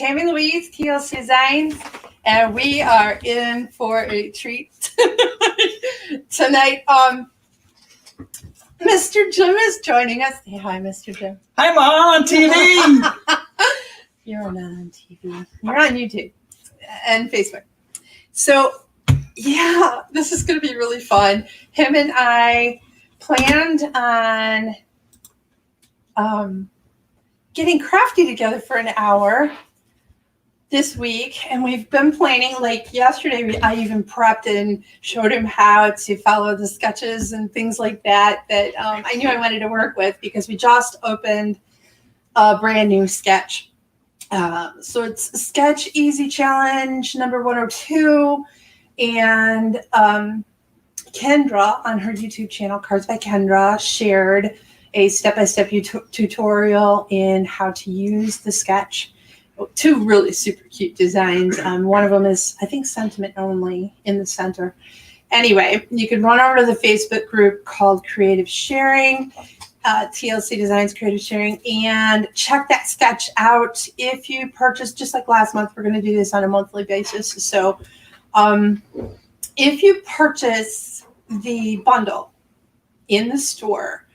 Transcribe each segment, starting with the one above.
Tammy Louise, TLC Designs, and we are in for a treat tonight. Mr. Jim is joining us. Say hi, Mr. Jim. I'm on TV. You're not on TV. You're on YouTube and Facebook. So, yeah, this is going to be really fun. Him and I planned on getting crafty together for an hour this week, and we've been planning. Like yesterday, I even prepped and showed him how to follow the sketches and things like that I knew I wanted to work with, because we just opened a brand new sketch. So it's Sketch Easy Challenge number 102, and Kendra on her YouTube channel, Cards by Kendra, shared a step-by-step tutorial in how to use the sketch. Two really super cute designs. One of them is, I think, sentiment only in the center. Anyway, you can run over to the Facebook group called Creative Sharing, TLC Designs Creative Sharing, and check that sketch out. If you purchase, just like last month, we're going to do this on a monthly basis. So if you purchase the bundle in the store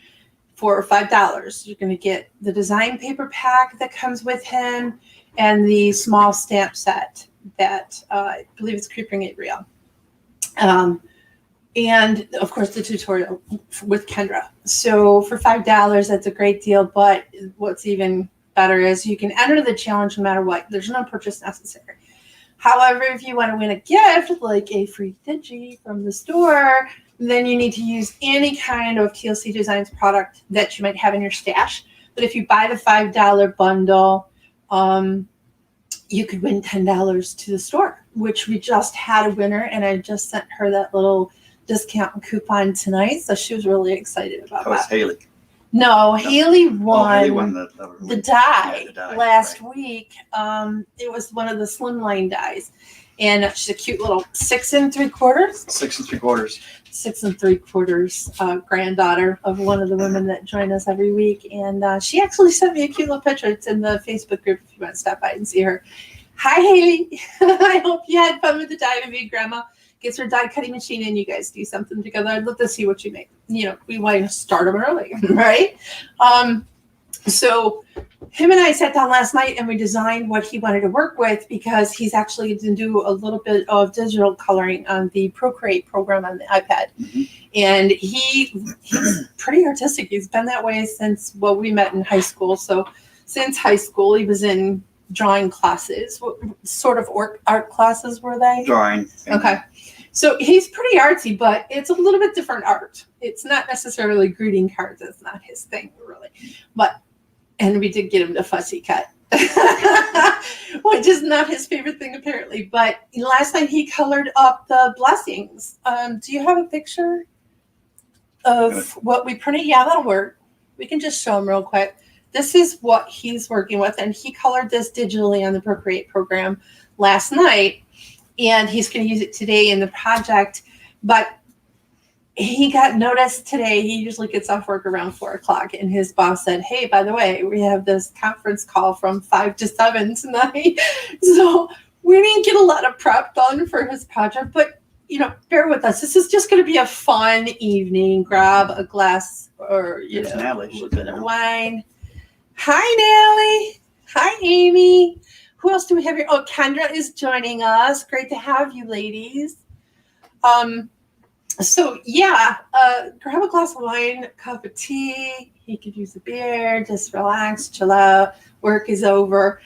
for $5, you're going to get the design paper pack that comes with him and the small stamp set that I believe it's Creeping It Real. And of course the tutorial with Kendra. So for $5, that's a great deal. But what's even better is you can enter the challenge no matter what. There's no purchase necessary. However, if you want to win a gift, like a free digi from the store, then you need to use any kind of TLC Designs product that you might have in your stash. But if you buy the $5 bundle, you could win $10 to the store, which we just had a winner, and I just sent her that little discount coupon tonight, so she was really excited about that. That was Haley. No, Haley won, Haley won the die, yeah, the die last week. It was one of the slimline dies, and she's a cute little 6 3/4. 6 3/4. 6 3/4 granddaughter of one of the women that join us every week. And she actually sent me a cute little picture. It's in the Facebook group if you want to stop by and see her. Hi, Haley. I hope you had fun with the die. Maybe Grandma gets her die cutting machine and you guys do something together. I'd love to see what you make. You know, we want to start them early, right? So him and I sat down last night and we designed what he wanted to work with, because he's actually going to do a little bit of digital coloring on the Procreate program on the iPad. Mm-hmm. And he's pretty artistic. He's been that way since, well, we met in high school. So since high school, he was in drawing classes. What sort of art classes were they? Drawing. Okay. So he's pretty artsy, but it's a little bit different art. It's not necessarily greeting cards. That's not his thing, really. And we did get him the Fussy cut, which is not his favorite thing, apparently. But last night he colored up the blessings. Do you have a picture of what we printed? Yeah, that'll work. We can just show him real quick. This is what he's working with, and he colored this digitally on the Procreate program last night, and he's going to use it today in the project. But he got noticed today. He usually gets off work around 4 o'clock, and his boss said, "Hey, by the way, we have this conference call from 5 to 7 tonight." So we didn't get a lot of prep done for his project, but bear with us. This is just going to be a fun evening. Grab a glass or a little bit of wine. Hi, Natalie. Hi, Amy. Who else do we have here? Oh, Kendra is joining us. Great to have you, ladies. So yeah, grab a glass of wine, a cup of tea. He could use a beer, just relax, chill out. Work is over.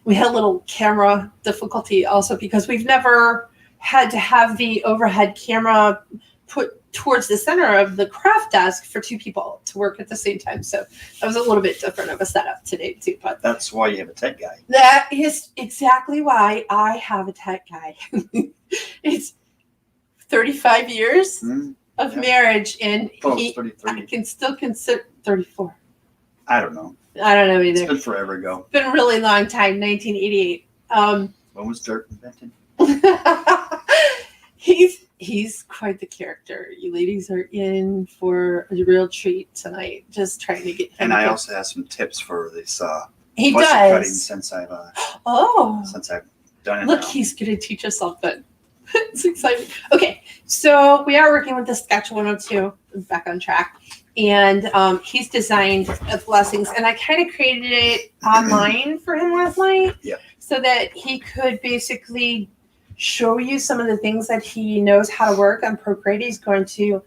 We had a little camera difficulty also because we've never had to have the overhead camera put towards the center of the craft desk for 2 people to work at the same time. So that was a little bit different of a setup today too. But that's why you have a tech guy. That is exactly why I have a tech guy. It's 35 years of marriage, and I can still consider 34. I don't know either. It's been forever ago. It's been a really long time. 1988. When was dirt invented? He's quite the character. You ladies are in for a real treat tonight. Just trying to get him. And I also have some tips for this He fussy cutting does. since I've done it. Look, now. he's going to teach us something. It's exciting. Okay, so we are working with the Sketch 102, back on track. And he's designed blessings. And I kind of created it online for him last night. Yep. So that he could basically show you some of the things that he knows how to work on Procreate. He's going to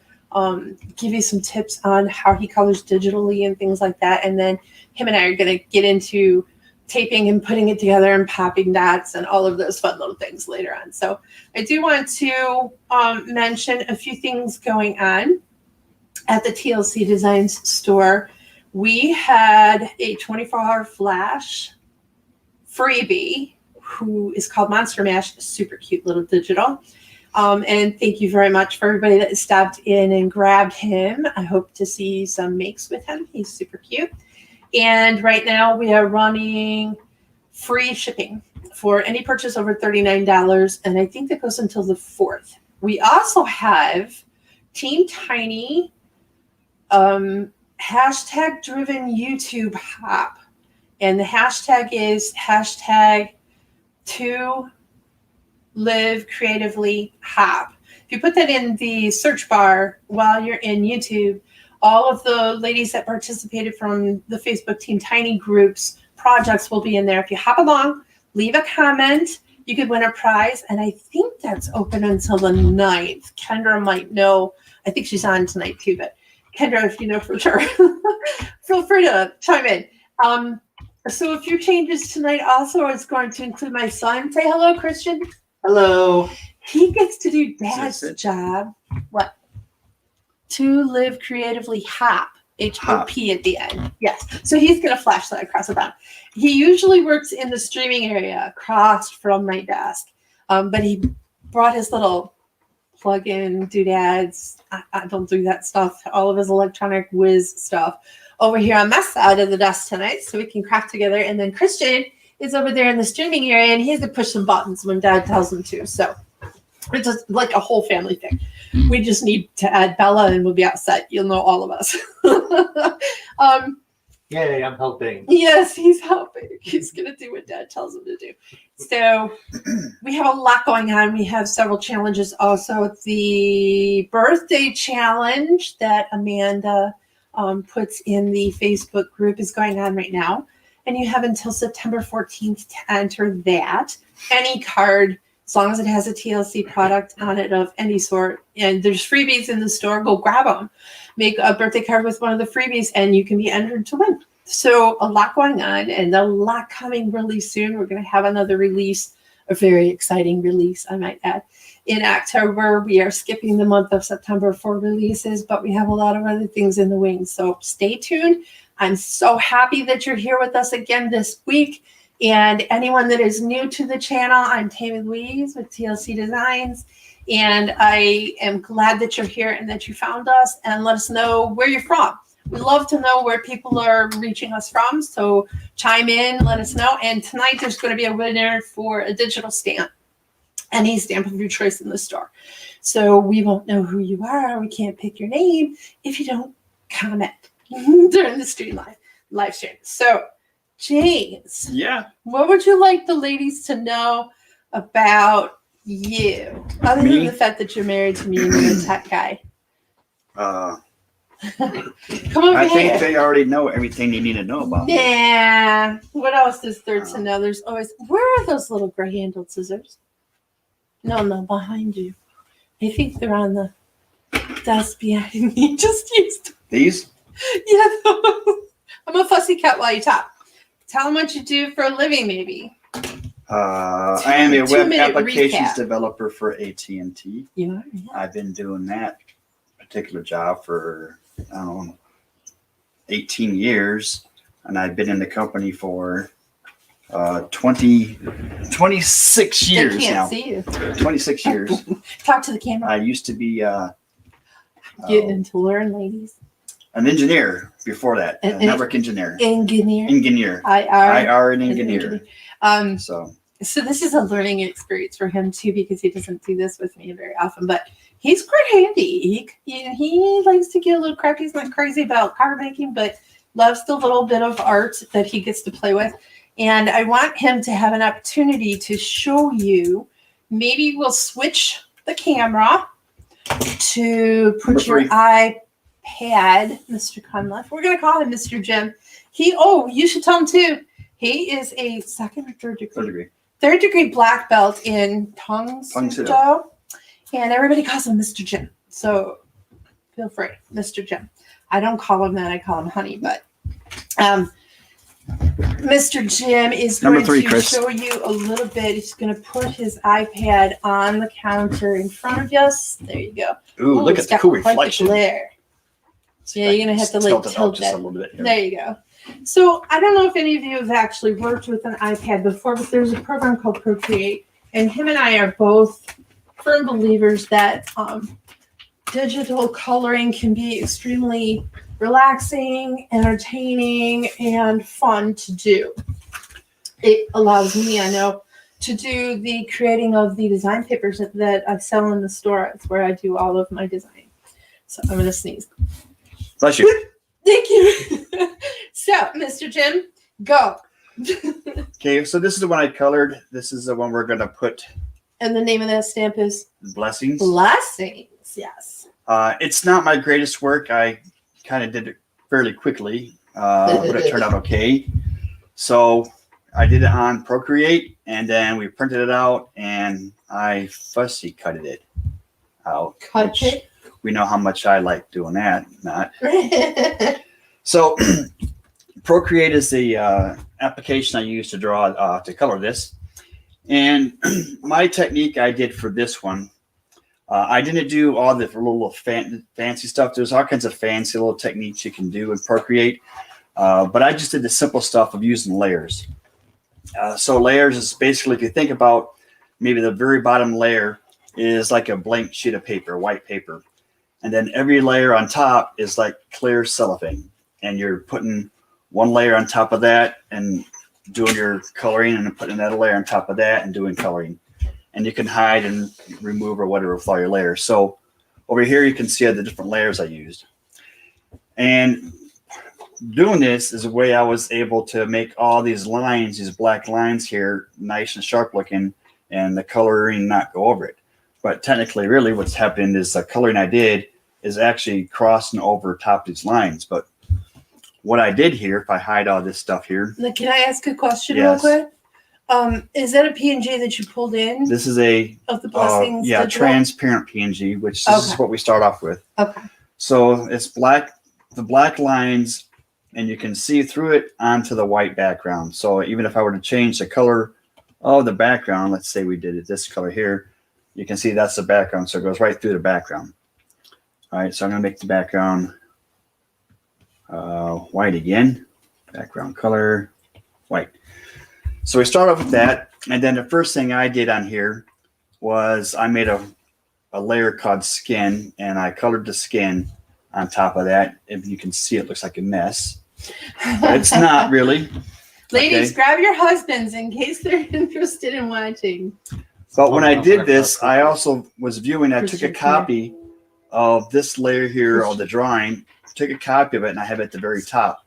give you some tips on how he colors digitally and things like that. And then him and I are going to get into taping and putting it together and popping dots and all of those fun little things later on. So I do want to mention a few things going on at the TLC Designs store. We had a 24-hour flash freebie who is called Monster Mash, super cute little digital. And thank you very much for everybody that stopped in and grabbed him. I hope to see some makes with him. He's super cute. And right now we are running free shipping for any purchase over $39. And I think that goes until the 4th. We also have Team Tiny hashtag driven YouTube hop. And the hashtag is hashtag to live creatively hop. If you put that in the search bar while you're in YouTube, all of the ladies that participated from the Facebook Team Tiny groups projects will be in there. If you hop along, leave a comment, you could win a prize. And I think that's open until the 9th. Kendra might know. I think she's on tonight too, but Kendra, if you know for sure, feel free to chime in. So a few changes tonight also is going to include my son. Say hello, Christian. Hello. He gets to do Dad's job. What? To live creatively hop. H-O-P at the end. Yes. So he's going to flash that across the bottom. He usually works in the streaming area across from my desk. But he brought his little plug-in doodads. I don't do that stuff. All of his electronic whiz stuff over here on my side of the desk tonight so we can craft together. And then Christian is over there in the streaming area and he has to push some buttons when Dad tells him to. So it's just like a whole family thing. We just need to add Bella and we'll be outside. You'll know all of us. Yay, I'm helping. Yes, he's helping. He's going to do what Dad tells him to do. So we have a lot going on. We have several challenges also. The birthday challenge that Amanda puts in the Facebook group is going on right now. And you have until September 14th to enter that. Any card, as long as it has a TLC product on it of any sort, and there's freebies in the store, go grab them. Make a birthday card with one of the freebies and you can be entered to win. So a lot going on and a lot coming really soon. We're going to have another release, a very exciting release, I might add. In October, we are skipping the month of September for releases, but we have a lot of other things in the wings. So stay tuned. I'm so happy that you're here with us again this week. And anyone that is new to the channel, I'm Tammy Louise with TLC Designs. And I am glad that you're here and that you found us and let us know where you're from. We love to know where people are reaching us from. So chime in, let us know. And tonight there's going to be a winner for a digital stamp. Any stamp of your choice in the store. So we won't know who you are. We can't pick your name if you don't comment during the stream live stream. So James, Yeah. what would you like the ladies to know about you? Other than the fact that you're married to me and you're a tech guy. Come over I here. think they already know everything they need to know about me. Yeah. What else is there to know? There's always, where are those little gray handled scissors? No, behind you. I think they're on the desk behind me. Just used to. These? Yeah. I'm a fussy cat while you talk. Tell them what you do for a living, maybe. I am a web 2-minute applications recap. developer for AT&T. You are? Yeah. I've been doing that particular job for, 18 years. And I've been in the company for 26 years They can't now. see you. 26 years. Talk to the camera. I used to be Getting to learn, ladies. an engineer before that, a network engineer. Engineer. Engineer. IR an engineer. So this is a learning experience for him too, because he doesn't do this with me very often, but he's quite handy. He likes to get a little crafty. He's not crazy about card making, but loves the little bit of art that he gets to play with. And I want him to have an opportunity to show you. Maybe we'll switch the camera to put your iPad, Mr. Cunliffe. We're going to call him Mr. Jim. You should tell him too. He is a second or third degree. Third degree black belt in Tung Do. And everybody calls him Mr. Jim. So feel free, Mr. Jim. I don't call him that. I call him Honey. But Mr. Jim is going to show you a little bit. He's going to put his iPad on the counter in front of us. There you go. Ooh, look at the cool reflection. So yeah, you're going to have to like tilt that. A little bit here. There you go. So I don't know if any of you have actually worked with an iPad before, but there's a program called Procreate. And him and I are both firm believers that digital coloring can be extremely relaxing, entertaining, and fun to do. It allows me, I know, to do the creating of the design papers that I sell in the store. It's where I do all of my design. So I'm going to sneeze. Bless you. Thank you. So, Mr. Jim, go. Okay, so this is the one I colored. This is the one we're going to put. And the name of that stamp is? Blessings. Blessings, yes. It's not my greatest work. I kind of did it fairly quickly, but it turned out okay. So I did it on Procreate, and then we printed it out, and I fussy cutted it out. Cut it? We know how much I like doing that. Not. So Procreate is the application I use to draw, to color this. And my technique I did for this one, I didn't do all the little fancy stuff. There's all kinds of fancy little techniques you can do in Procreate. But I just did the simple stuff of using layers. So layers is basically, if you think about maybe the very bottom layer is like a blank sheet of paper, white paper. And then every layer on top is like clear cellophane. And you're putting one layer on top of that and doing your coloring, and then putting another layer on top of that and doing coloring. And you can hide and remove or whatever with all your layers. So over here, you can see the different layers I used. And doing this is a way I was able to make all these lines, these black lines here, nice and sharp looking, and the coloring not go over it. But technically, really what's happened is the coloring I did is actually crossing over top of these lines. But what I did here, if I hide all this stuff here. Now, can I ask a question real quick? Is that a PNG that you pulled in? This is a of the blessings. Transparent PNG, which this is what we start off with. Okay. So it's black, the black lines, and you can see through it onto the white background. So even if I were to change the color of the background, let's say we did it this color here, you can see that's the background. So it goes right through the background. All right, so I'm going to make the background white again. Background color, white. So we start off with that. And then the first thing I did on here was I made a layer called skin, and I colored the skin on top of that. If you can see, it looks like a mess. But it's not really. Ladies, grab your husbands in case they're interested in watching. But when I did this, I also was viewing, I took a copy of this layer here of the drawing, took a copy of it, and I have it at the very top.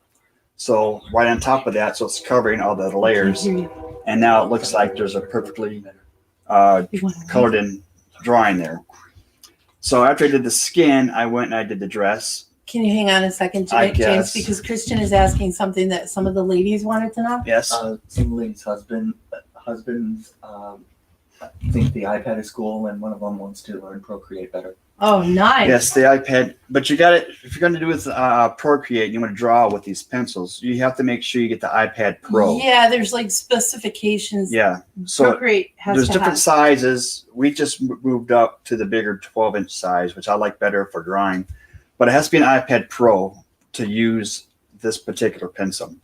So right on top of that, so it's covering all the layers. And now it looks like there's a perfectly colored in drawing there. So after I did the skin, I went and I did the dress. Can you hang on a second, James? Because Christian is asking something that some of the ladies wanted to know. Yes. Some ladies' husbands think the iPad is cool, and one of them wants to learn Procreate better. Oh, nice. Yes, the iPad. But you got it. If you're going to do with Procreate, you want to draw with these pencils, you have to make sure you get the iPad Pro. Yeah, there's like specifications. Yeah. So Procreate has there's different sizes. We just moved up to the bigger 12-inch size, which I like better for drawing. But it has to be an iPad Pro to use this particular pencil.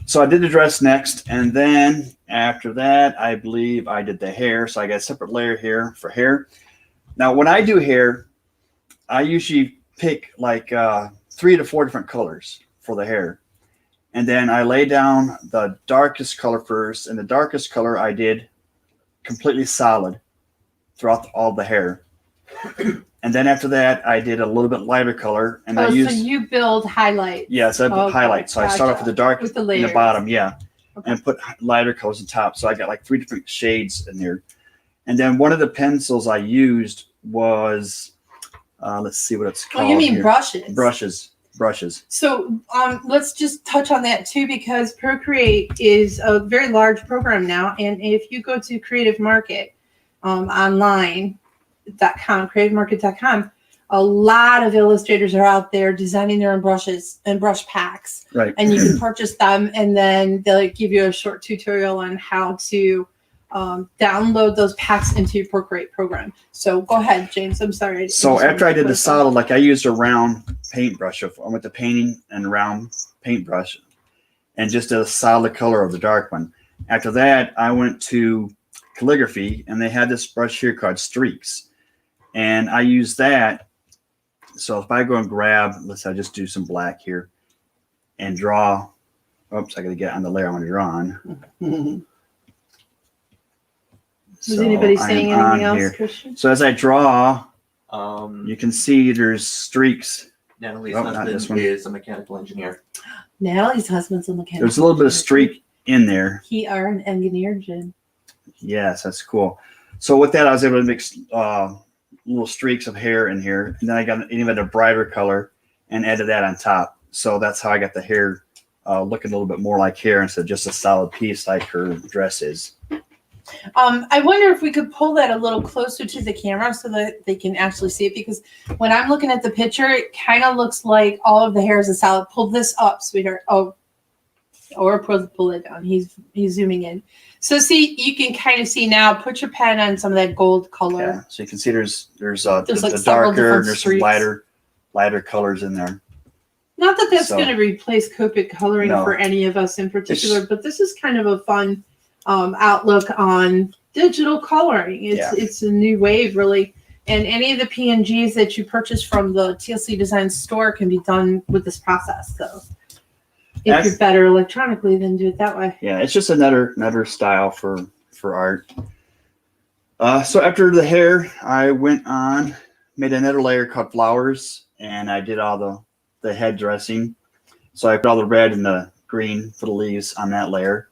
So I did the dress next, and then after that, I believe I did the hair. So I got a separate layer here for hair. Now, when I do hair, I usually pick like 3 to 4 different colors for the hair. And then I lay down the darkest color first, and the darkest color I did completely solid throughout all the hair. And then after that, I did a little bit lighter color, and I so used you build highlights. yes, I put Okay, highlights. So I start off with the dark with the in layers. the bottom, yeah, Okay. and put lighter colors on top. So I got like 3 different shades in there. And then one of the pencils I used was, let's see what it's called. Oh, you mean here. brushes? Brushes. So let's just touch on that too, because Procreate is a very large program now, and if you go to Creative Market online.com, creativemarket.com, a lot of illustrators are out there designing their own brushes and brush packs, Right. and you can purchase them, and then they'll give you a short tutorial on how to download those packs into your Procreate program. So go ahead, James. I'm sorry. So after I did the solid, like I used a round paintbrush. I went to painting and round paintbrush and just did a solid color of the dark one. After that, I went to calligraphy, and they had this brush here called Streaks. And I used that. So if I go and grab, let's say I just do some black here and draw. Oops, I got to get on the layer I want to draw on. Was anybody saying anything else, here. Christian? So as I draw, Um, you can see there's streaks. Natalie's Oh, not this husband one. is a mechanical engineer. Natalie's husband's a mechanic. There's a little bit of streak in there. He are an engineer, Jim. Yes, that's cool. So with that, I was able to mix little streaks of hair in here, and then I got even a brighter color and added that on top. So that's how I got the hair looking a little bit more like hair instead of just a solid piece like her dress is. I wonder if we could pull that a little closer to the camera so that they can actually see it, because when I'm looking at the picture, it kind of looks like all of the hair is a solid. Pull this up, sweetheart. Oh, or pull it down. He's zooming in. So see, you can kind of see now. Put your pen on some of that gold color. Yeah, so you can see there's There's the like several darker, different there's streaks. some lighter colors in there. Not that that's So- going to replace Copic coloring No. for any of us in particular, but this is kind of a fun outlook on digital coloring. It's a new wave, really. And any of the PNGs that you purchase from the TLC Designs store can be done with this process. So if you're better electronically, then do it that way. Yeah, it's just another style for art. So after the hair, I went on, made another layer called flowers, and I did all the head dressing. So I put all the red and the green for the leaves on that layer.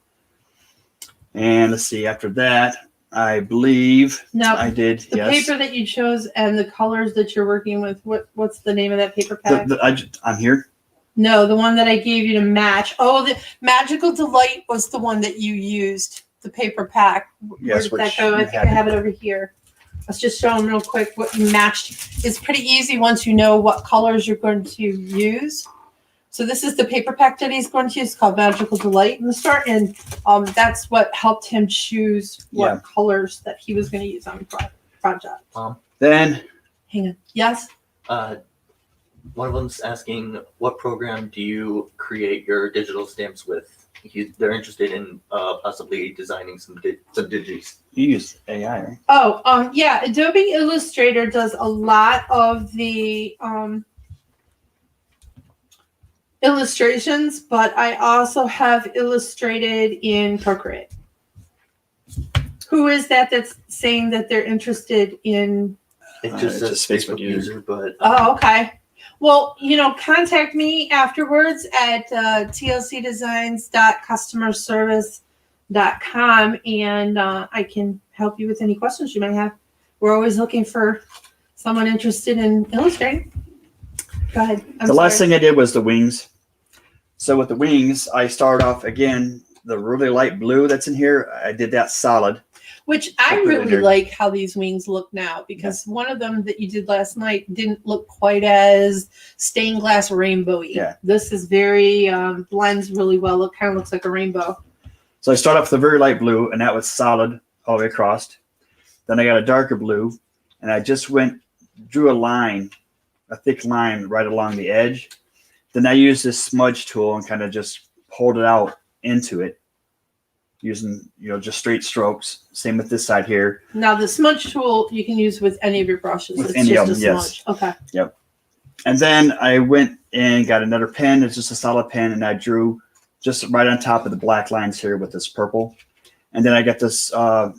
And let's see, after that, I believe Now, I did, the yes. paper that you chose and the colors that you're working with, what's the name of that paper pack? I'm here. No, the one that I gave you to match. Oh, the Magical Delight was the one that you used, the paper pack. Yes, Where did which that go? I you think I had. have it over here. Let's just show them real quick what you matched. It's pretty easy once you know what colors you're going to use. So this is the paper pack that he's going to use. It's called Magical Delight in the store. And that's what helped him choose what colors that he was going to use on the project. Then, Hang on. Yes? One of them's asking, what program do you create your digital stamps with? They're interested in possibly designing some digis. you use AI, right? Oh, yeah. Adobe Illustrator does a lot of the illustrations, but I also have illustrated in Procreate. Who is that that's saying that they're interested in? It just says just Facebook Facebook user, but Oh, okay. Well, contact me afterwards at TLCDesigns.customerservice.com, and I can help you with any questions you might have. We're always looking for someone interested in illustrating. Go ahead. The last thing I did was the wings. So with the wings, I started off again, the really light blue that's in here. I did that solid. Which I I'll put it in really here. like how these wings look now, because one of them that you did last night didn't look quite as stained glass rainbowy. Yeah. This is very blends really well. It kind of looks like a rainbow. So I started off with a very light blue, and that was solid all the way across. Then I got a darker blue, and I just drew a line, a thick line right along the edge. Then I used this smudge tool and kind of just pulled it out into it using, just straight strokes. Same with this side here. Now the smudge tool you can use with any of your brushes. With It's any just of a them, yes. smudge. Okay. And then I went and got another pen. It's just a solid pen, and I drew just right on top of the black lines here with this purple. And then I got this, I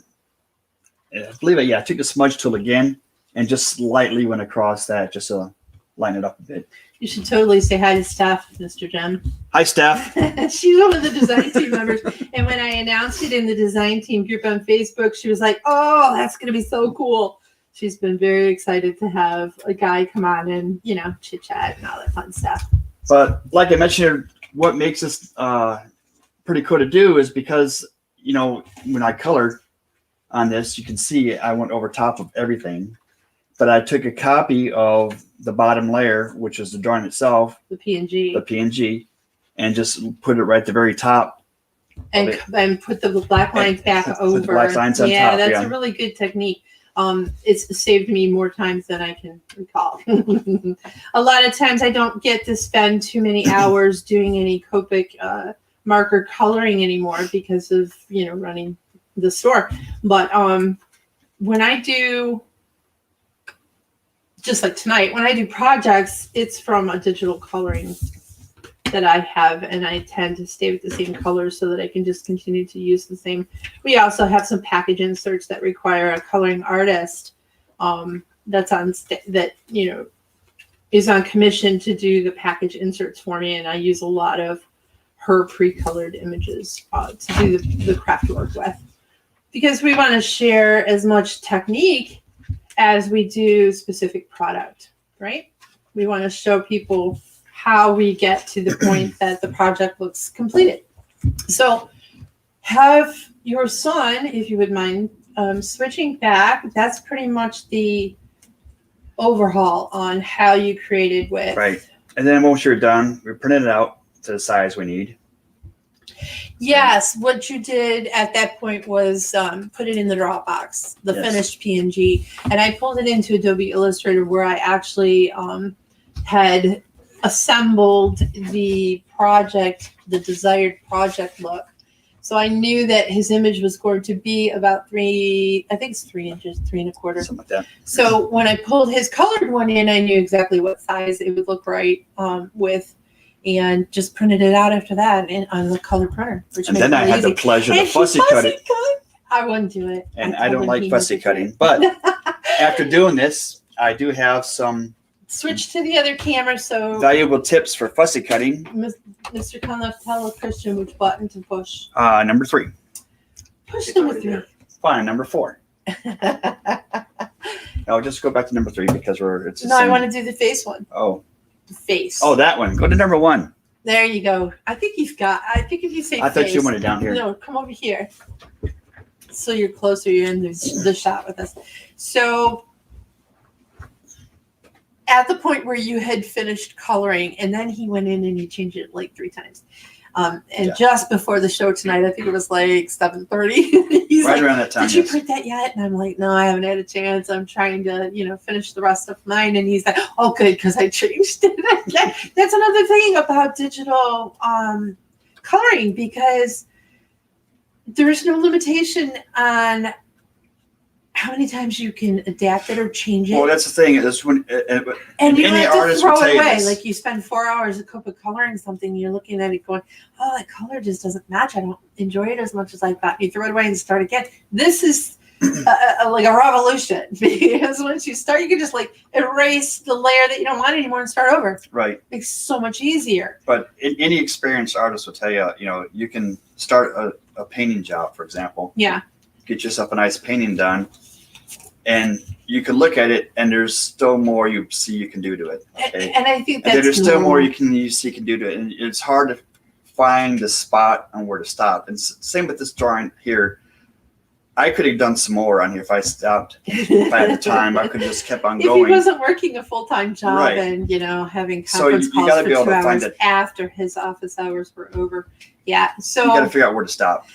took the smudge tool again and just slightly went across that just to line it up a bit. You should totally say hi to Steph, Mr. Jem. Hi, Steph. She's one of the design team members. And when I announced it in the design team group on Facebook, she was like, oh, that's going to be so cool. She's been very excited to have a guy come on and, you know, chit chat and all that fun stuff. But like I mentioned, what makes this pretty cool to do is because, you know, when I colored on this, you can see I went over top of everything. But I took a copy of the bottom layer, which is the drawing itself, The PNG. And just put it right at the very top. And put the black lines back over. Put the black lines on yeah, top, that's yeah. a really good technique. It's saved me more times than I can recall. A lot of times I don't get to spend too many hours doing any Copic marker coloring anymore because of, you know, running the store. But when I do, just like tonight, when I do projects, it's from a digital coloring that I have, and I tend to stay with the same colors so that I can just continue to use the same. We also have some package inserts that require a coloring artist that's on that, you know, is on commission to do the package inserts for me, and I use a lot of her pre-colored images to do the craft work with, because we want to share as much technique as we do specific product, right? We want to show people how we get to the point that the project looks completed. So have your son, if you would mind, switching back. That's pretty much the overhaul on how you created with. Right. And then once you're done, we printed it out to the size we need. Yes, what you did at that point was put it in the Dropbox, the Yes. finished PNG, and I pulled it into Adobe Illustrator where I actually had assembled the project, the desired project look. So I knew that his image was going to be about 3 inches, 3.25. Something like that. So when I pulled his colored one in, I knew exactly what size it would look right with, and just printed it out after that on the color printer. Which And made then it I really had the easy. pleasure to And fussy cut it. I wouldn't do it. And I I told don't him like he fussy needed to do cutting. it. But after doing this, I do have some Switch to the other camera. So valuable tips for fussy cutting. Mr. Conleth, tell Christian which button to push. Number 3. Push It's number already 3. there. Fine, number 4. I'll just go back to number 3 because it's the No, I same. want to do the face one. Oh, The face. that one. Go to number 1. There you go. I think if you say I thought face, you wanted it down here. No, come over here. So you're closer. You're in the shot with us. So at the point where you had finished coloring, and then he went in and he changed it like 3 times. And Yeah. just before the show tonight, I think it was like 7:30. He's Right like, around that time. "Did you Yes. print that yet?" And I'm like, "No, I haven't had a chance. I'm trying to, finish the rest of mine." And he's like, "Oh, good, because I changed it." That's another thing about digital coloring, because there's no limitation on how many times you can adapt it or change it. Well, that's the thing. That's when and you any have to artist throw will tell it you away. this. Like you spend 4 hours a cup of coloring something, you're looking at it going, "Oh, that color just doesn't match. I don't enjoy it as much as I thought." You throw it away and start again. This is like a revolution, because once you start, you can just like erase the layer that you don't want anymore and start over. right. Makes it so much easier. But any experienced artist will tell you, you can start a painting job, for example. Yeah. Get yourself a nice painting done, and you can look at it, and there's still more you see you can do to it. Okay. And I think And that's then there's still normal. more you see you can do to it, and it's hard to find the spot on where to stop. And same with this drawing here. I could have done some more on here if I stopped. If I had the time, I could have just kept on If going. he wasn't working a full-time job Right. and, having So conference you calls gotta for be able 2 to find hours it. after his office hours were over. Yeah. So You got to figure out where to stop.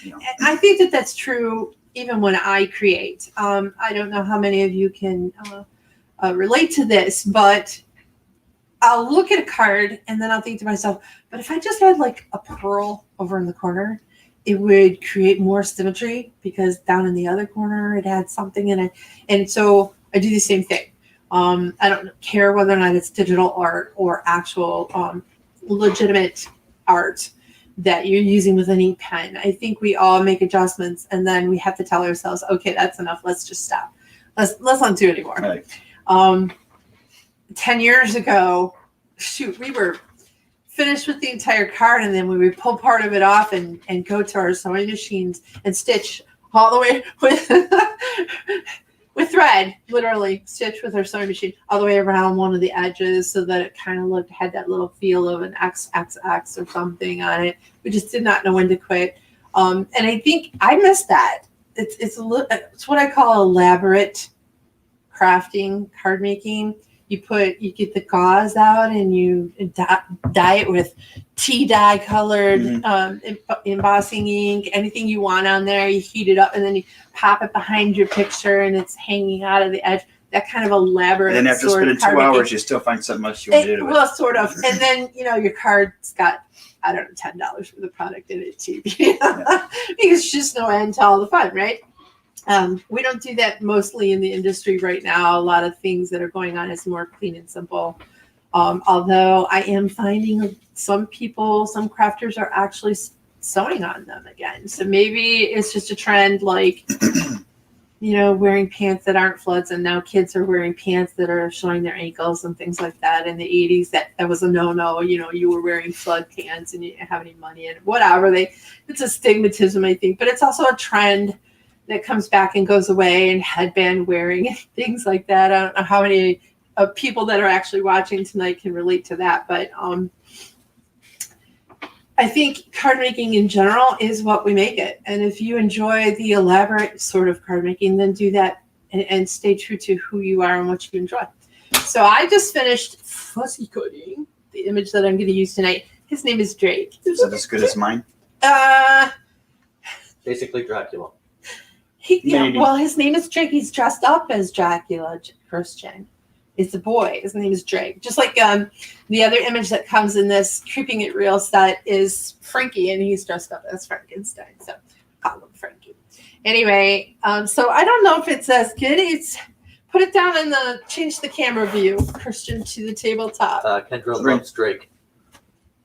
I think that that's true even when I create. I don't know how many of you can relate to this, but I'll look at a card and then I'll think to myself, but if I just had like a pearl over in the corner, it would create more symmetry, because down in the other corner it had something in it. And so I do the same thing. I don't care whether or not it's digital art or actual legitimate art that you're using with an ink pen. I think we all make adjustments, and then we have to tell ourselves, okay, that's enough. Let's just stop. Let's not do it anymore. Right. 10 years ago, shoot, we were finished with the entire card, and then we would pull part of it off and go to our sewing machines and stitch all the way with thread, literally stitch with our sewing machine all the way around one of the edges so that it kind of had that little feel of an XXX or something on it. We just did not know when to quit. And I think I miss that. It's what I call elaborate crafting, card making. You get the gauze out and you dye it with tea dye colored embossing ink, anything you want on there. You heat it up and then you pop it behind your picture and it's hanging out of the edge. That kind of elaborate. And then after spending 2 hours, you still find something else you want to do. Well, sort of. And then, your card's got, I don't know, $10 for the product in it too. Because it's just no end to all the fun, right? We don't do that mostly in the industry right now. A lot of things that are going on is more clean and simple. Although I am finding some crafters are actually sewing on them again. So maybe it's just a trend like, wearing pants that aren't floods. And now kids are wearing pants that are showing their ankles and things like that. In the 80s, that was a no-no. You were wearing flood pants and you didn't have any money and whatever. It's a stigmatism, I think. But it's also a trend that comes back and goes away, and headband wearing and things like that. I don't know how many people that are actually watching tonight can relate to that, but I think card making in general is what we make it. And if you enjoy the elaborate sort of card making, then do that and stay true to who you are and what you enjoy. So I just finished fussy coding the image that I'm going to use tonight. His name is Drake. Is that as good as mine? Basically Dracula. Well, his name is Drake. He's dressed up as Dracula, Christian. It's a boy. His name is Drake. Just like the other image that comes in this Creeping It Real set is Frankie, and he's dressed up as Frankenstein. So call him Frankie. Anyway, so I don't know if it's as good. Put it down in change the camera view, Christian, to the tabletop. Kendra loves Drake.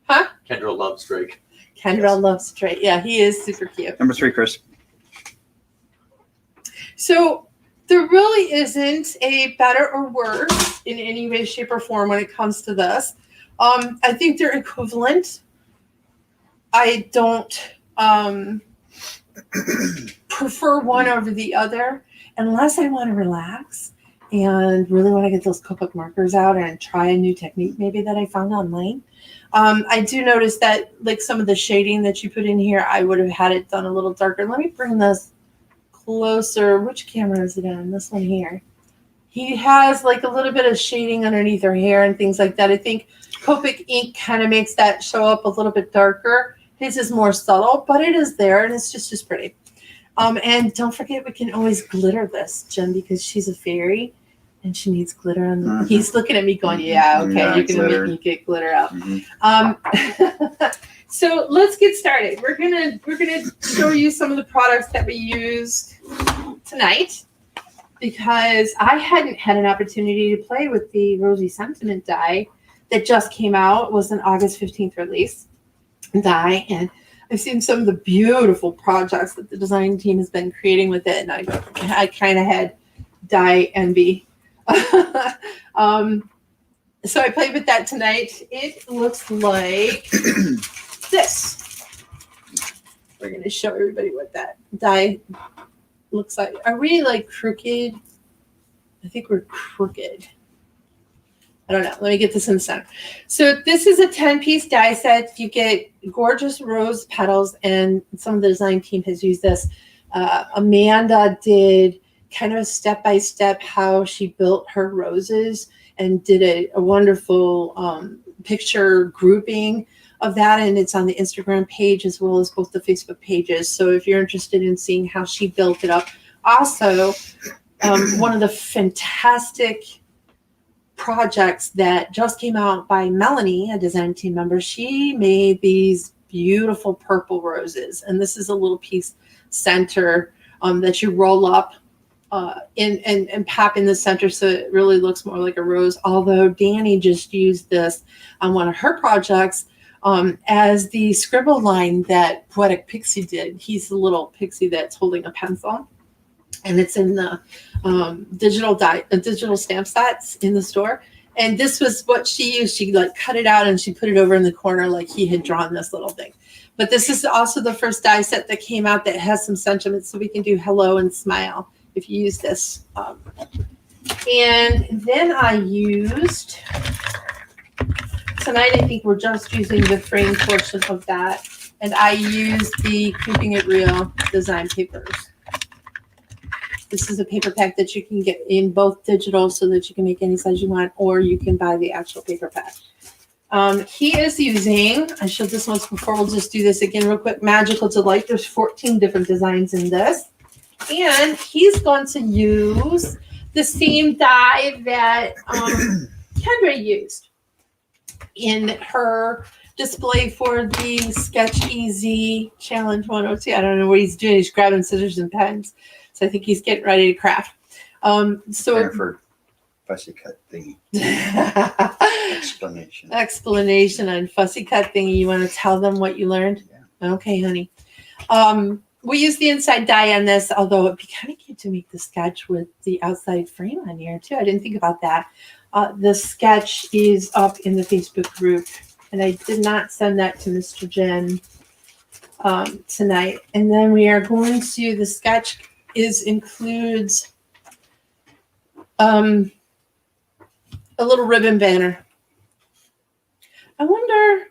Huh? Kendra loves Drake. Kendra loves Drake. Yeah, he is super cute. Number 3, Chris. So there really isn't a better or worse in any way, shape, or form when it comes to this. I think they're equivalent. I don't prefer one over the other unless I want to relax and really want to get those cookbook markers out and try a new technique maybe that I found online. I do notice that like some of the shading that you put in here, I would have had it done a little darker. Let me bring this closer. Which camera is it on? This one here. He has like a little bit of shading underneath her hair and things like that. I think Copic ink kind of makes that show up a little bit darker. His is more subtle, but it is there and it's just as pretty. And don't forget, we can always glitter this, Jen, because she's a fairy and she needs glitter on the. He's looking at me going, yeah, okay, you're gonna make me get glitter out. So let's get started. We're gonna show you some of the products that we used tonight because I hadn't had an opportunity to play with the Rosy Sentiment die that just came out. It was an August 15th release die, and I've seen some of the beautiful projects that the design team has been creating with it, and I kind of had die envy. So I played with that tonight. It looks like this. We're going to show everybody what that die looks like. Are we like crooked? I think we're crooked. I don't know. Let me get this in the center. So this is a 10-piece die set. You get gorgeous rose petals, and some of the design team has used this. Amanda did kind of a step-by-step how she built her roses and did a wonderful picture grouping of that, and it's on the Instagram page as well as both the Facebook pages. So if you're interested in seeing how she built it up. Also, one of the fantastic projects that just came out by Melanie, a design team member, she made these beautiful purple roses, and this is a little piece center that you roll up and pop in the center so it really looks more like a rose. Although Danny just used this on one of her projects as the scribble line that Poetic Pixie did. He's the little pixie that's holding a pencil. and it's in the digital stamp sets in the store. And this was what she used. She like cut it out and she put it over in the corner like he had drawn this little thing. But this is also the first die set that came out that has some sentiments, so we can do hello and smile if you use this. And then I used, tonight I think we're just using the frame portion of that. And I used the Keeping It Real design papers. This is a paper pack that you can get in both digital so that you can make any size you want, or you can buy the actual paper pack. He is using, I showed this once before, we'll just do this again real quick, Magical Delight. There's 14 different designs in this. And he's going to use the same die that Kendra used in her display for the Sketch Easy Challenge 102. I don't know what he's doing. He's grabbing scissors and pens. So I think he's getting ready to craft. For fussy cut thingy. Explanation on fussy cut thingy. You want to tell them what you learned? Yeah. Okay, honey. We use the inside die on this, although it'd be kind of cute to make the sketch with the outside frame on here too. I didn't think about that. The sketch is up in the Facebook group, and I did not send that to Mr. Jen tonight. And then we are going to, the sketch includes a little ribbon banner. I wonder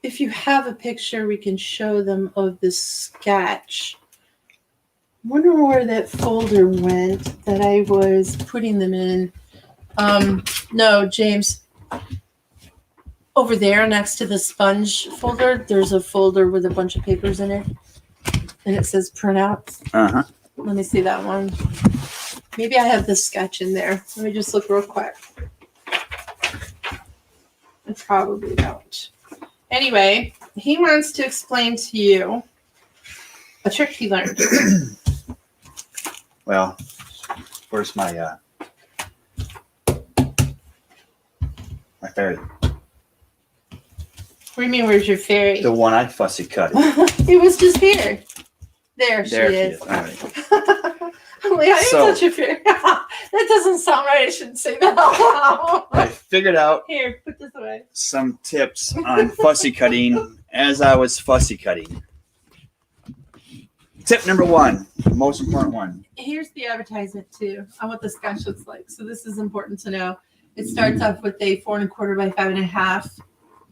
if you have a picture we can show them of the sketch. I wonder where that folder went that I was putting them in. No, James. Over there next to the sponge folder, there's a folder with a bunch of papers in it. And it says printouts. Uh-huh. Let me see that one. Maybe I have the sketch in there. Let me just look real quick. I probably don't. Anyway, he wants to explain to you a trick he learned. Well, where's my fairy? What do you mean, where's your fairy? The one I fussy cut. It was just here. There she is. All right. I'm like, I didn't touch your fairy. That doesn't sound right. I shouldn't say that out loud. I figured out Here, put this away. some tips on fussy cutting as I was fussy cutting. Tip number one, the most important one. Here's the advertisement too on what the sketch looks like. So this is important to know. It starts off with a 4 1/4 by 5 1/2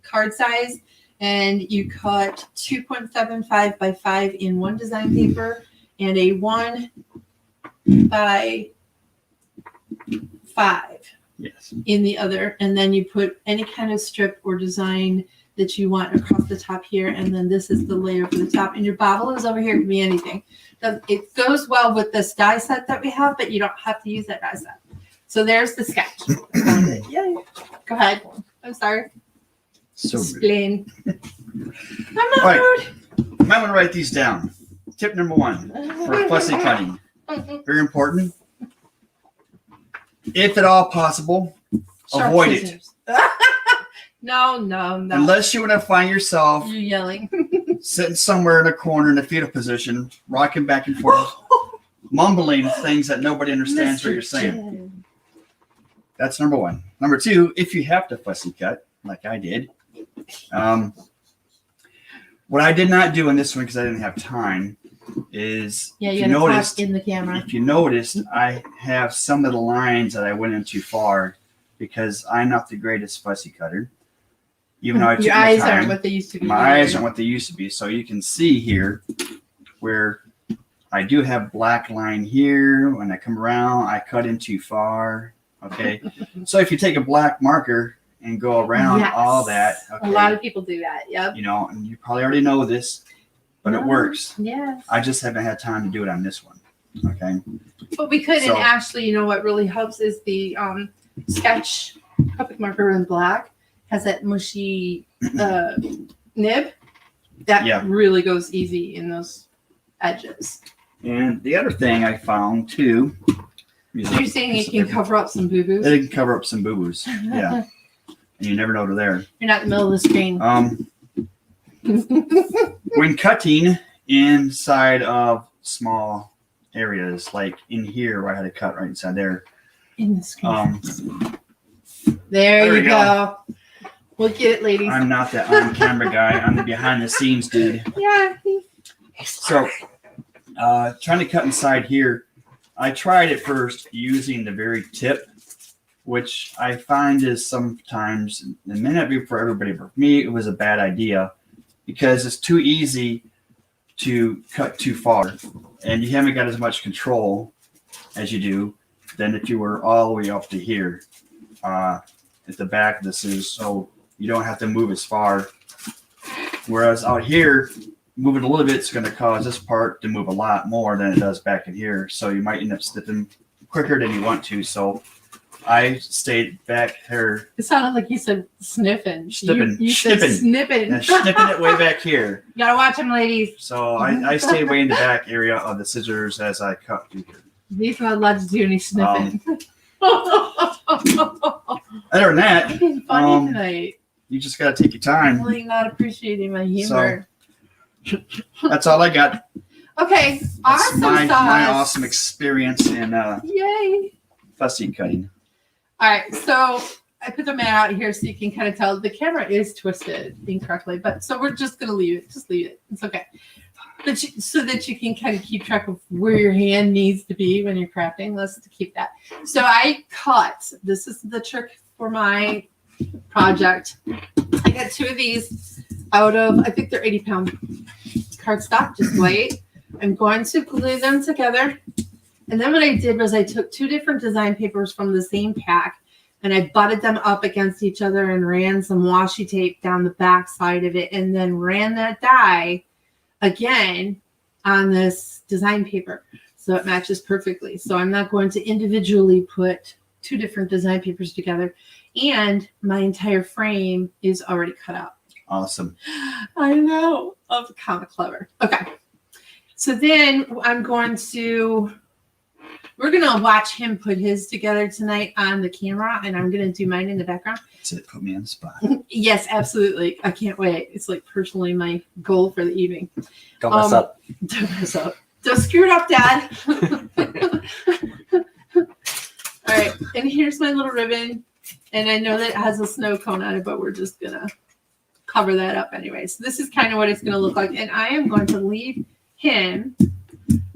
card size, and you cut 2.75 by 5 in one design paper and a 1 by 5 in the other, and then you put any kind of strip or design that you want across the top here, and then this is the layer for the top, and your bobble is over here. It can be anything. It goes well with this die set that we have, but you don't have to use that die set. So there's the sketch. Yay. Go ahead. I'm sorry. So explain. I'm not rude. You might want to write these down. Tip number one for fussy cutting. Very important. If at all possible, Sharp avoid scissors. No. Unless you want to find yourself You're yelling. sitting somewhere in a corner in the fetal position, rocking back and forth, mumbling things that nobody understands what you're saying. That's number one. Number two, if you have to fussy cut, like I did, what I did not do in this one because I didn't have time is, you noticed in the camera. If you noticed, I have some of the lines that I went in too far because I'm not the greatest fussy cutter. Even though I took your my eyes time, aren't what they used to be. my eyes aren't what they used to be. So you can see here where I do have black line here. When I come around, I cut in too far. Okay. So if you take a black marker and go around all that. Okay, a lot of people do that. Yep. You know, and you probably already know this, but it works. Yes. I just haven't had time to do it on this one. Okay. But we could, So- and actually, you know what really helps is the sketch Copic marker in black has that mushy nib that really goes easy in those edges. And the other thing I found too. So you're saying it can cover up some boo-boos? It can cover up some boo-boos. Yeah. And you never know they're there. You're not in the middle of the screen. When cutting inside of small areas, like in here where I had to cut right inside there. In the screen. There there we you go. We'll get it, ladies. I'm not the on-camera guy. I'm the behind-the-scenes dude. Yeah. So, trying to cut inside here, I tried at first using the very tip, which I find is sometimes, it may not be for everybody, but for me, it was a bad idea because it's too easy to cut too far, and you haven't got as much control as you do than if you were all the way up to here at the back of the scissors, so you don't have to move as far. Whereas out here, moving a little bit is going to cause this part to move a lot more than it does back in here, so you might end up snipping quicker than you want to. So I stayed back here. It sounded like you said sniffing. Snipping. You said snipping. And snipping it way back here. You gotta watch them, ladies. So I stayed way in the back area of the scissors as I cut through here. He's not allowed to do any sniffing. Other than that, You're being funny tonight. you just got to take your I'm time. really not appreciating my humor. That's all I got. Okay, That's awesome my sauce. awesome experience in Yay. fussy cutting. All right, so I put the mat out here so you can kind of tell the camera is twisted incorrectly, but so we're just gonna leave it. Just leave it. It's okay. But so that you can kind of keep track of where your hand needs to be when you're crafting. Let's keep that. So I cut. This is the trick for my project. I got 2 of these out of, I think they're 80-pound cardstock, just white. I'm going to glue them together. And then what I did was I took 2 different design papers from the same pack and I butted them up against each other and ran some washi tape down the back side of it and then ran that die again on this design paper. So it matches perfectly. So I'm not going to individually put 2 different design papers together. And my entire frame is already cut out. Awesome. I know. Of kind of clever. Okay. So then we're going to watch him put his together tonight on the camera, and I'm going to do mine in the background. That's it. Put me on the spot. Yes, absolutely. I can't wait. It's like personally my goal for the evening. Don't mess up. Don't mess up. Don't screw it up, Dad. All right. And here's my little ribbon. And I know that it has a snow cone on it, but we're just going to cover that up anyway. So this is kind of what it's going to look like. And I am going to leave him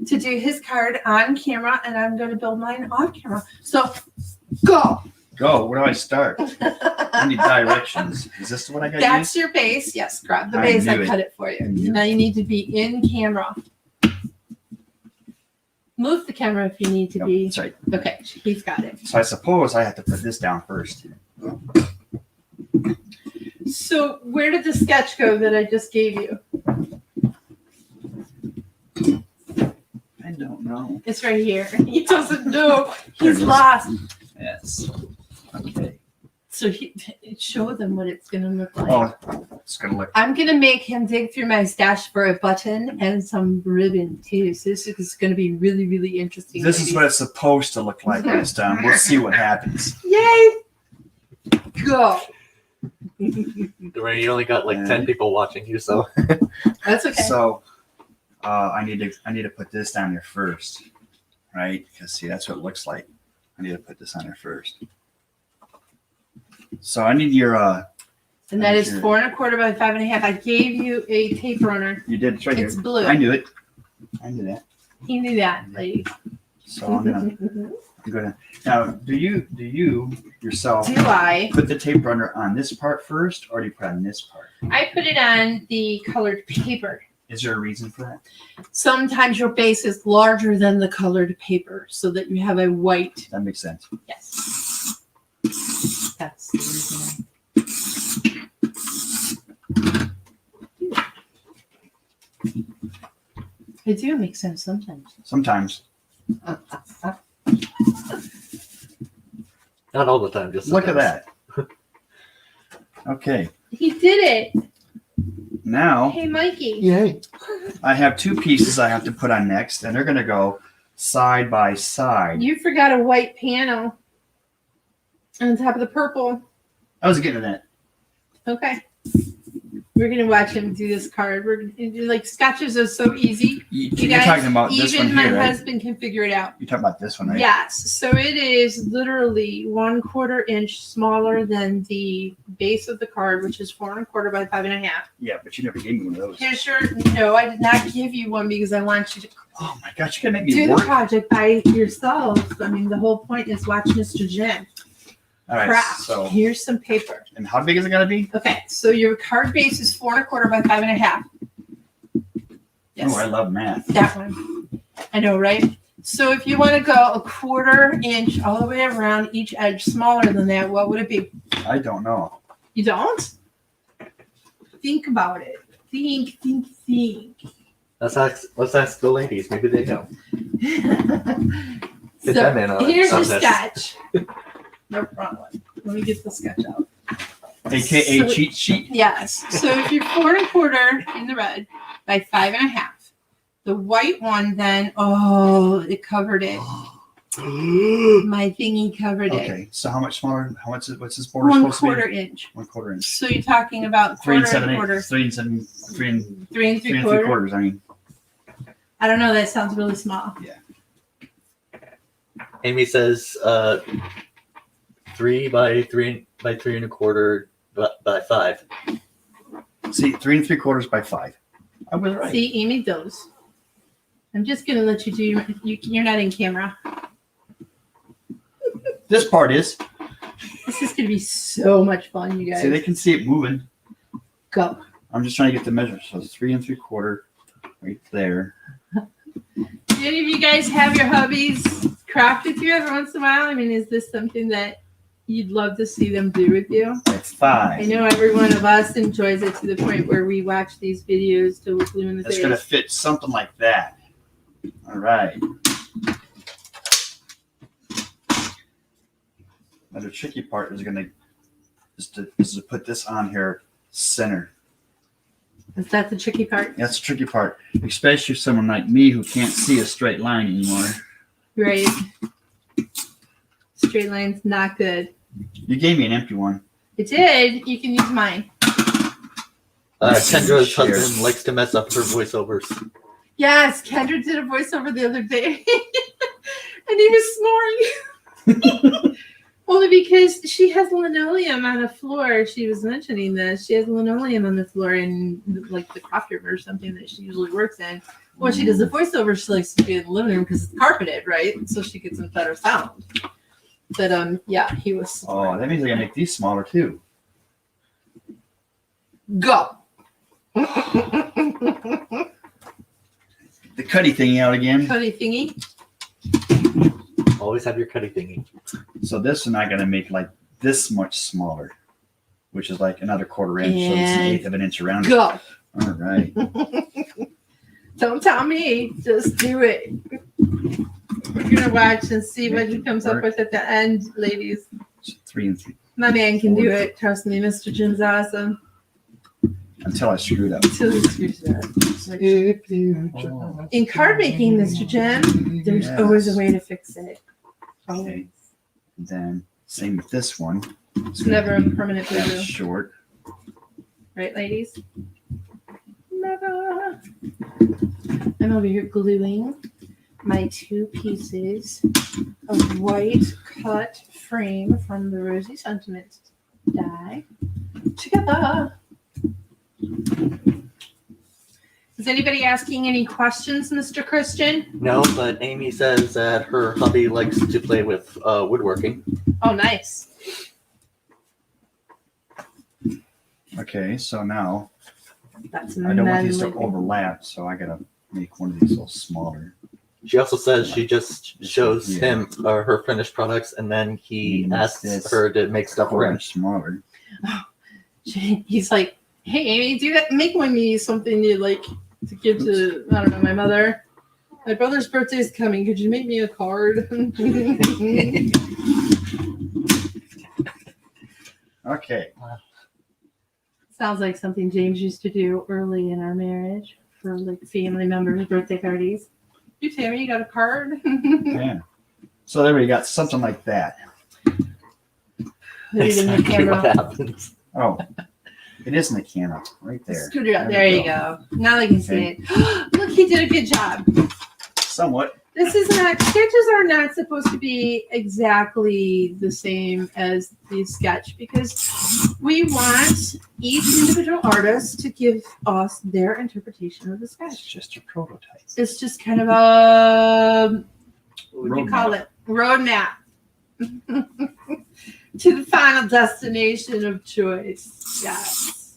to do his card on camera, and I'm going to build mine off camera. So go. Go. Where do I start? I need directions. Is this what I got? That's your base. Yes, grab the I base. knew I it. cut it for you. I knew it. Now you need to be in camera. Move the camera if you need to be. That's right. Okay, he's got it. So I suppose I have to put this down first. So where did the sketch go that I just gave you? I don't know. It's right here. He doesn't know. There it He's is. lost. Yes. Okay. So show them what it's going to look like. Oh, it's gonna look. I'm going to make him dig through my stash for a button and some ribbon too. So this is going to be really, really interesting. This is what it's supposed to look like when it's done. We'll see what happens. Yay! Go. You only got like 10 people watching you, so That's okay. So, I need to put this down there first, right? Because see, that's what it looks like. I need to put this on there first. So I need your. And that is Sure. 4 1/4 by 5 1/2. I gave you a tape runner. You did. It's right It's here. blue. I knew it. I knew that. He knew that, ladies. So I'm gonna. Now, do you yourself Do I? put the tape runner on this part first, or do you put it on this part? I put it on the colored paper. Is there a reason for that? Sometimes your base is larger than the colored paper so that you have a white. That makes sense. Yes. That's the reason. They do make sense sometimes. Sometimes. not all the time. Just Look at sometimes. that. Okay. He did it. Now Hey, Mikey. Yay. I have 2 pieces I have to put on next, and they're gonna go side by side. You forgot a white panel on top of the purple. I was getting to that. Okay. We're gonna watch him do this card. We're gonna do, like, sketches are so easy. You're talking about this one Even my here, right? husband can figure it out. You're talking about this one, right? Yes. So it is literally 1/4 inch smaller than the base of the card, which is 4 1/4 by 5 1/2. Yeah, but you never gave me one of those. Here's your. No, I did not give you one because I want you to Oh my gosh, you're gonna make do me the work. project by yourself. I mean, the whole point is watch Mr. Jim All right, craft. so Here's some paper. and how big is it gonna be? Okay, so your card base is 4 1/4 by 5 1/2. Yes, Oh, I love math. that one. I know, right? So if you want to go 1/4 inch all the way around, each edge smaller than that, what would it be? I don't know. You don't? Think about it. Think. Let's ask the ladies. Maybe they know. Get So them in on here's your this. sketch. No, wrong one. Let me get the sketch out. AKA So- cheat sheet. Yes. So if you're 4 1/4 in the red by 5 1/2, the white one then, it covered it. My thingy covered it. Okay, so how much smaller? What's this border 1 supposed to1/4 be? inch. 1/4 inch. So you're talking about 3 and 1/4 7/8. 3 and 7. 3 and 3 3 and 3/4. 3/4. I mean, I don't know. That sounds really small. Amy says 3 by 3 by 3 1/4 by 5. see, 3 and 3/4 by 5. I was right. See, Amy does. I'm just gonna let you do. You're not in camera. This part is. This is gonna be so much fun, you guys. See, they can see it moving. Go. I'm just trying to get the measure. So it's 3 and 3/4 right there. Do any of you guys have your hubbies craft with you every once in a while? I mean, is this something that you'd love to see them do with you? That's 5. I know every one of us enjoys it to the point where we watch these videos till we're blue in the It's face. gonna fit something like that. All right. Now the tricky part is to put this on here center. Is that the tricky part? That's the tricky part, especially someone like me who can't see a straight line anymore. Right. Straight line's not good. You gave me an empty one. It did. You can use mine. Kendra's Share. husband likes to mess up her voiceovers. Yes, Kendra did a voiceover the other day. And he was snoring. Only because she has linoleum on the floor. She was mentioning this. She has linoleum on the floor in like the craft room or something that she usually works in. When she does the voiceover, she likes to be in the living room because it's carpeted, right? So she gets a better sound. But yeah, he was. Oh, that means I gotta make these smaller too. Go. The cutty thingy out again. Cody thingy. Always have your cutty thingy. So this one I gotta make like this much smaller, which is like another 1/4 inch, so it's an 1/8 of an inch around. Go. All right. Don't tell me. Just do it. We're gonna watch and see what he comes up with at the end, ladies. 3 and 3 My man can do it. Trust me, Mr. Jim's awesome. until I screwed up. Until he screws it up. In card making, Mr. Jim, there's always a way to fix it. Okay. Then same with this one. It's never a permanent That's boo-boo. short. Right, ladies? Never. I'm over here gluing my 2 pieces of white cut frame from the Rosy Sentiment die together. Is anybody asking any questions, Mr. Christian? No, but Amy says that her hubby likes to play with woodworking. Oh, nice. Okay, so now That's I don't want these to manly. overlap, so I gotta make one of these a little smaller. She also says she just shows Yeah. him her finished products, and then he Mm, asks this her to make stuff Or around. inch smaller. He's like, hey, Amy, do that. Make me something you like to give to, I don't know, my mother. My brother's birthday is coming. Could you make me a card? Okay. Sounds like something James used to do early in our marriage for like family members' birthday parties. You, Tammy, you got a card? Yeah. So there we got something like that. Leave it in the Exactly what camera. happens. Oh. It is in the camera, right there. Scoot it up. There you go. Now they can see it. Look, he did a good job. Somewhat. This is not, sketches are not supposed to be exactly the same as the sketch because we want each individual artist to give us their interpretation of the It's sketch. just a prototype. It's just kind of a, what would you Roadmap. call it? Roadmap to the final destination of choice. Yes.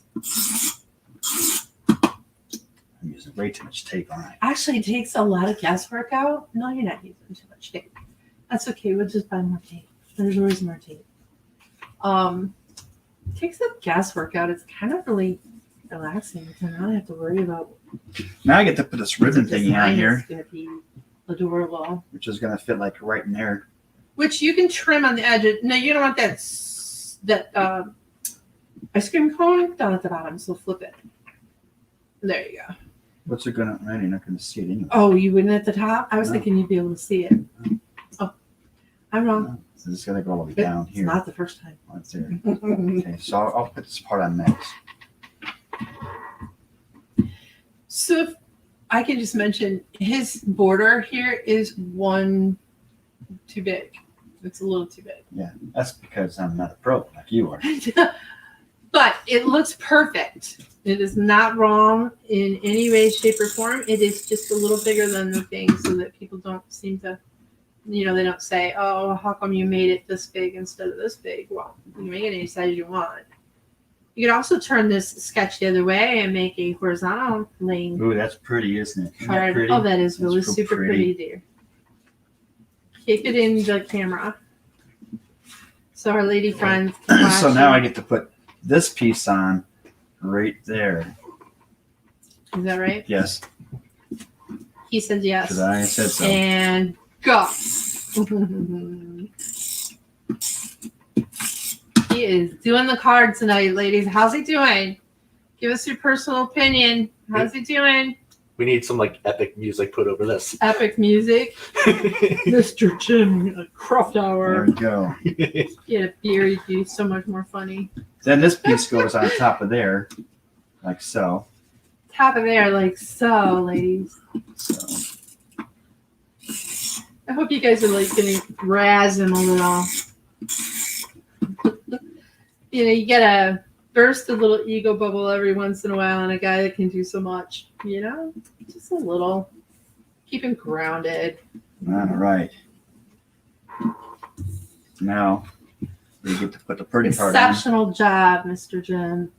I'm using way too much tape on it. Actually, it takes a lot of guesswork out. No, you're not using too much tape. That's okay. We'll just buy more tape. There's always more tape. It takes the guesswork out. It's kind of really relaxing to not have to worry about. Now I get to put this ribbon thingy on here, It's going to be adorable. which is going to fit like right in there. Which you can trim on the edge. No, you don't want that ice cream cone down at the bottom. So flip it. There you go. What's it gonna? You're not gonna see it anyway. Oh, you wouldn't at the top? I was No. thinking you'd be able to see it. Oh, I'm wrong. So it's gonna go all the way down It's here. not the first time. Right there. Okay, so I'll put this part on next. So if I can just mention, his border here is one too big. It's a little too big. Yeah, that's because I'm not a pro like you are. But it looks perfect. It is not wrong in any way, shape, or form. It is just a little bigger than the thing so that people don't seem to, they don't say, oh, how come you made it this big instead of this big? Well, you can make it any size you want. You could also turn this sketch the other way and make a horizontal lane Ooh, that's pretty, isn't it? Isn't that card. pretty? Oh, that is really That's real super pretty, dear. Keep it in the camera. So our lady friends can So watch now I it. get to put this piece on right there. Is that right? Yes, He said yes. because I said so. And go. He is doing the card tonight, ladies. How's he doing? Give us your personal opinion. How's he doing? We need some like epic music put over this. Epic music. Mr. Jim Craft There Hour. we go. Get a beer, you'd be so much more funny. Then this piece goes on top of there, like so. Top of there, like so, ladies. So I hope you guys are like gonna razz him a little. You gotta burst a little ego bubble every once in a while on a guy that can do so much. Just a little. Keep him grounded. all right. Now we get to put the pretty part on. Exceptional job, Mr. Jim.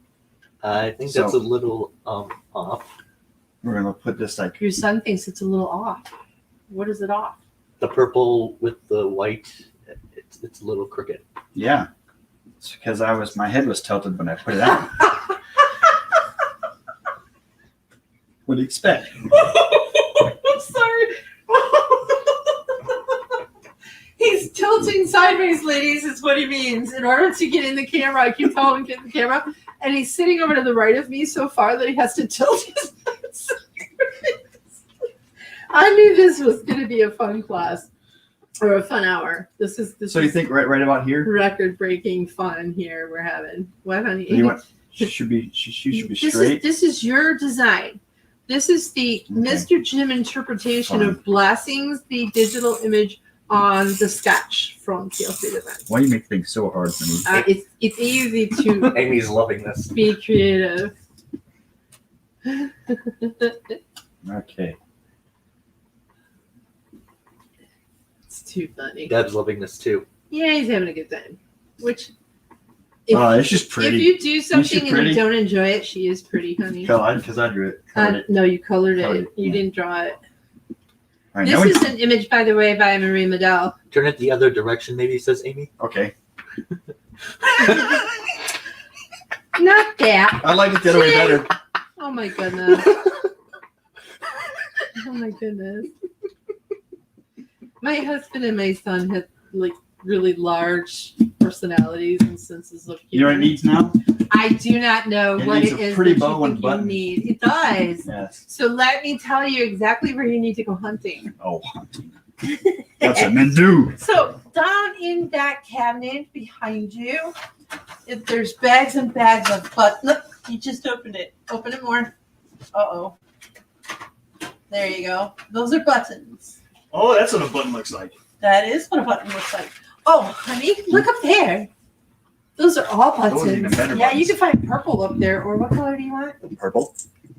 I think So- that's a little off. We're gonna put this like Your son thinks it's a little off. What is it off? The purple with the white, it's a little crooked. yeah. It's because my head was tilted when I put it on. What do you expect? I'm sorry. He's tilting sideways, ladies, is what he means. In order to get in the camera, I keep telling him to get in the camera. And he's sitting over to the right of me so far that he has to tilt his head sideways. I knew this was going to be a fun class or a fun hour. This So you is think right about here? record-breaking fun here we're having. What, honey? You want? She should be straight. This is your design. This is the Okay. Mr. Jim interpretation Fine. of Blessings, the digital image on the sketch from TLC Designs. Why do you make things so hard for me? It's easy to Amy's loving this. be creative. Okay. It's too funny. Deb's loving this too. Yeah, he's having a good time. Which, Oh, it's just if pretty. you do something and pretty? you don't enjoy it, she is pretty, honey. Because I drew it. No, you colored Colored it. it, You yeah. didn't draw it. All right, This now we, is an image, by the way, by Marie Medell. Turn it the other direction, maybe, says Amy. okay. Not that. I like it the other way better. Oh my goodness. Oh my goodness. My husband and my son have like really large personalities and senses of You know humor. what it needs now? I do not know It what needs it a is pretty that bow you and think you button. need. It does. Yes. So let me tell you exactly where you need to go hunting. Oh, hunting. That's what men do. So down in that cabinet behind you, if there's bags and bags of You just opened it. Open it more. Uh-oh. There you go. Those are buttons. Oh, that's what a button looks like. That is what a button looks like. Oh, honey, look up there. Those are all buttons. Those are even better yeah, you buttons. can find purple up there. Or what color do you want? Purple?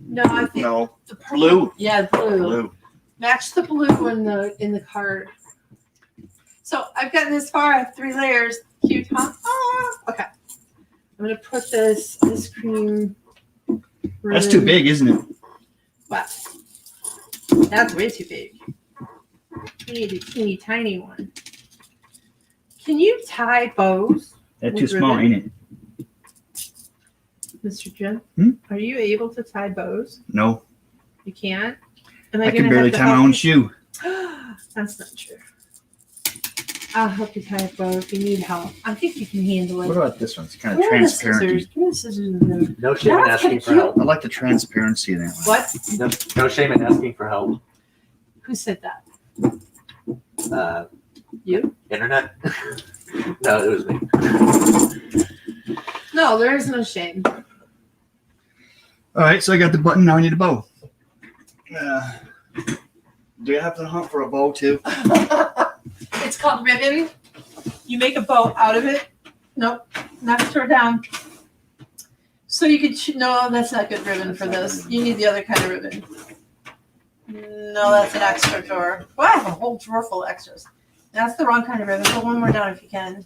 No, I think No. the purple. Blue. Yeah, blue. Blue. Match the blue in the card. So I've gotten this far. I have 3 layers. Cute, huh? Oh, okay. I'm gonna put this ice cream. That's too big, isn't it? What? That's way too big. We need a teeny tiny one. Can you tie bows? That's With too small, ribbon? ain't it? Mr. Jim? Hmm? Are you able to tie bows? No. You can't? Am I gonna can barely have to tie my help own you? shoe. That's not true. I'll help you tie a bow if you need help. I think you can handle it. What about this one? It's kind of Where are the transparent. scissors? Give me the scissors in there. No shame in That's asking kinda for help. I like the transparency in that one. What? No shame in asking for help. Who said that? You? Internet? No, it was me. No, there is no shame. All right, so I got the button. Now I need a bow. Do you have to hunt for a bow too? It's called ribbon. You make a bow out of it. Nope, not tore down. So you could no, that's not good ribbon for this. You need the other kind of ribbon. No, that's an extra drawer. Well, I have a whole drawer full of extras. That's the wrong kind of ribbon. Put one more down if you can.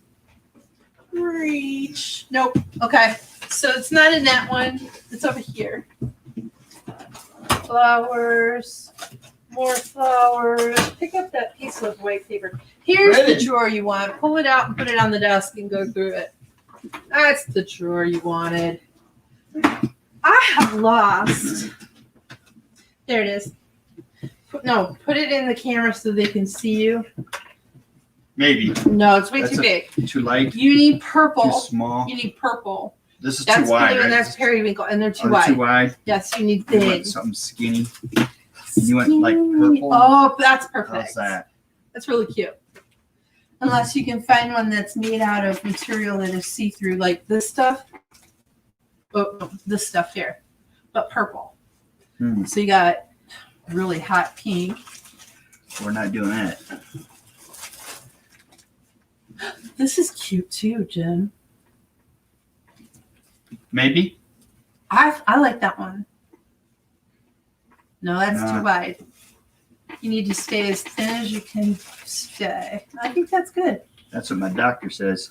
Reach. Nope. Okay. So it's not in that one. It's over here. Flowers. More flowers. Pick up that piece of white paper. Here's the Ribbon. drawer you want. Pull it out and put it on the desk and go through it. That's the drawer you wanted. I have lost. There it is. Put it in the camera so they can see you. Maybe. No, it's way That's too big. Too light. You need Too purple. small. You need purple. This is That's too wide, blue right? and that's periwinkle, and they're too Oh, wide. too wide. Yes, you need You big. want something skinny. You want like purple. Oh, that's perfect. How's that? That's really cute. Unless you can find one that's made out of material that is see-through, like this stuff. Oh, this stuff here, but purple. Hmm. So you got really hot pink. We're not doing that. This is cute too, Jim. Maybe. I like that one. No, that's Nah. too wide. You need to stay as thin as you can stay. I think that's good. That's what my doctor says.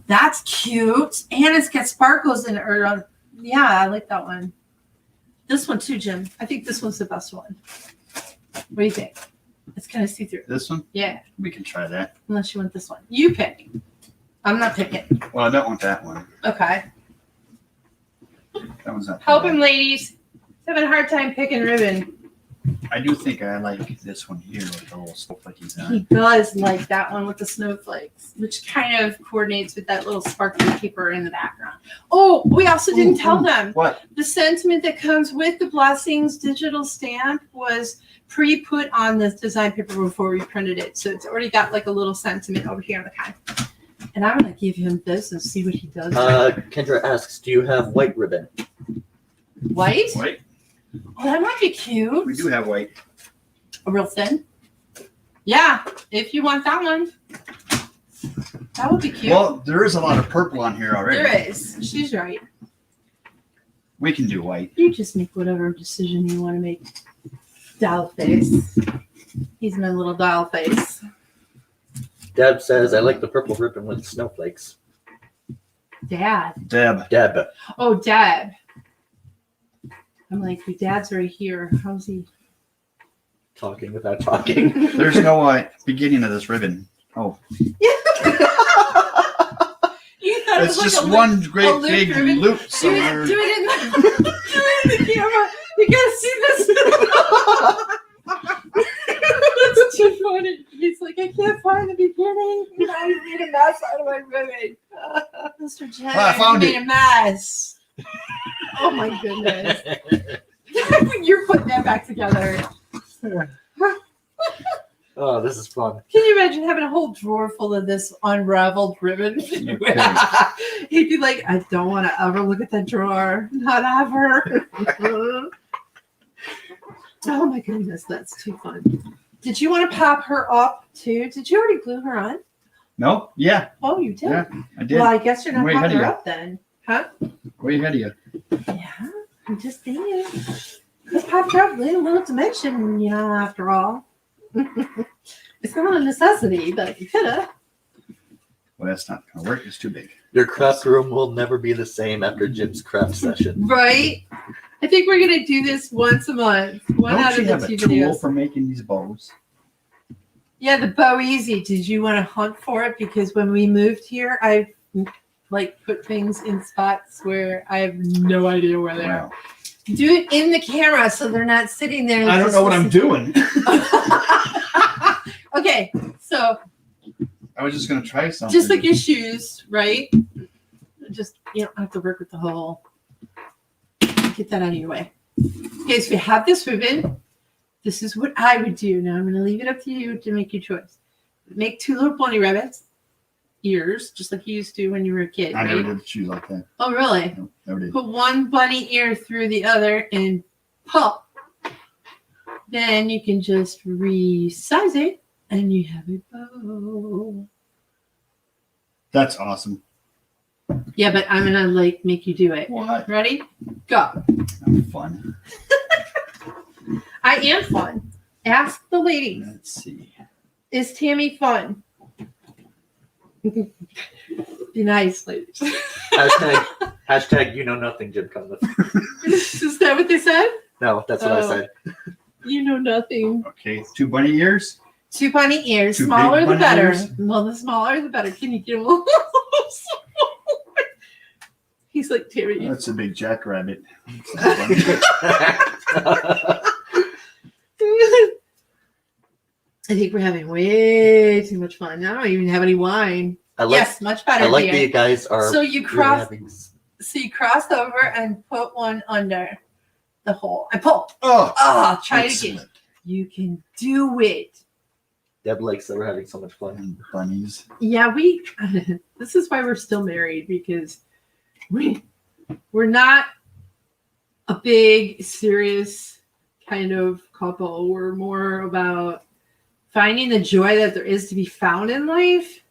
That's cute. And it's got sparkles in it. Yeah, I like that one. This one too, Jim. I think this one's the best one. What do you think? It's kind of see-through. This one? Yeah, We can try that. unless you want this one. You pick. I'm not picking. Well, I don't want that one. Okay. That one's not. too Help bad. him, ladies. He's having a hard time picking ribbon. I do think I like this one here with the little snowflakes on He it. does like that one with the snowflakes, which kind of coordinates with that little sparkly paper in the background. Oh, we also didn't tell them What? the sentiment that comes with the Blessings digital stamp was pre-put on this design paper before we printed it. So it's already got like a little sentiment over here on the kind. And I'm going to give him this and see what he does. Kendra asks, do you have white ribbon? White? Wait, Oh, that might be cute. we do have white. A real thin? Yeah, if you want that one. That would be cute. Well, there is a lot of purple on here already. There is. She's right. We can do white. You just make whatever decision you want to make. Doll face. He's my little doll face. Deb says, I like the purple ribbon with snowflakes. Dad. Deb. Deb. Oh, Dad. I'm like, your dad's right here. How's he? Talking without talking. There's no beginning of this ribbon. Oh, You thought it it's was just like a one loop- great a loop big ribbon? loop Do somewhere. it in the, do it in the camera. You gotta see this. That's too funny. He's like, I can't find the beginning. I made a mess out of my ribbon. Mr. Jen, I found you made a mess. Oh my goodness. You're putting that back together. Oh, this is fun. Can you imagine having a whole drawer full of this unraveled ribbon? He'd be like, I don't want to ever look at that drawer. Not ever. Oh my goodness, that's too fun. Did you want to pop her up too? Did you already glue her on? No, yeah, Oh, you did? yeah, I did. Well, I guess you're not Way ahead popping of her you. up then. Huh? Way ahead of you. Yeah, I'm just saying. Let's pop her up, a little dimension, after all. It's not a necessity, but you could have. Well, that's not going to work. It's too big. Your craft room will never be the same after Jim's craft session. Right? I think we're going to do this once a month. One out Don't you of the have a two tool videos. for making these bows? Yeah, the bow easy. Did you want to hunt for it? Because when we moved here, I've put things in spots where I have no idea where they are. Wow. Do it in the camera so they're not sitting there. I don't know what I'm doing. Okay, so I was just going to try something. just like your shoes, right? Just, you don't have to work with the whole. Get that out of your way. Okay, so we have this ribbon. This is what I would do. Now I'm going to leave it up to you to make your choice. Make 2 little bunny rabbits, ears, just like you used to when you were a kid, I right? never did shoes like that. Oh, really? No, never did. Put one bunny ear through the other and pull. Then you can just resize it and you have a bow. That's awesome. Yeah, but I'm going to make you do it. What? Ready? Go. Have fun. I am fun. Ask the ladies. Let's see. Is Tammy fun? Be nice, ladies. Hashtag you know nothing, Jim Cunliffe. Is that what they said? No, that's what I Oh. said. You know nothing. Okay, 2 bunny ears. 2 bunny ears. 2 Smaller big the bunny better. ears? Well, the smaller the better. Can you get him a little smaller? He's like, Tammy. That's a big jackrabbit. I think we're having way too much fun. I don't even have any wine. I like, Yes, much better. I like dear. the guys are So you really cross. having So you cross over and put one under the hole and pull. Oh, Oh, try it excellent. again. You can do it. Deb likes that we're having so much fun. And bunnies. Yeah, this is why we're still married, because we're not a big, serious kind of couple. We're more about finding the joy that there is to be found in life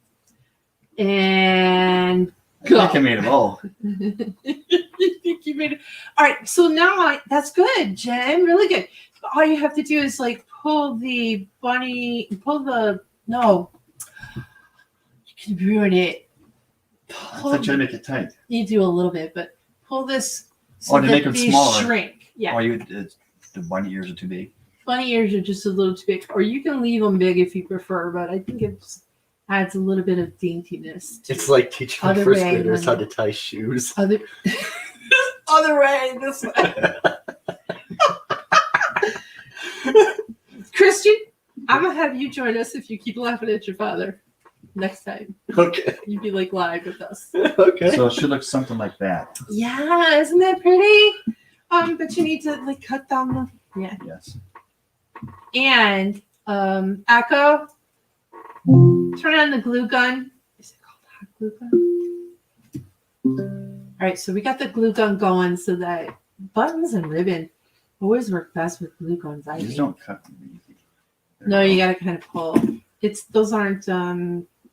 and go. I think I made them all. You think you made it. All right, so now that's good, Jen. Really good. All you have to do is pull the bunny, no. You can ruin it. I thought you had to make it tight. You do a little bit, but pull this Oh, to make them these smaller. shrink. Yeah, Oh, the bunny ears are too big. bunny ears are just a little too big, or you can leave them big if you prefer, but I think it just adds a little bit of daintiness. To It's like teaching Other first way, graders how honey. to tie shoes. other way, this way. Christian, I'm gonna have you join us if you keep laughing at your father next time. Okay. You'd be live with us. Okay. So it should look something like that. Yeah, isn't that pretty? But you need to cut down the Yes. and Echo, turn on the glue gun. Is it called hot glue gun? All right, so we got the glue gun going so that buttons and ribbon always work best with glue guns. I These think. don't cut them easy. No, you gotta kind of pull. Those aren't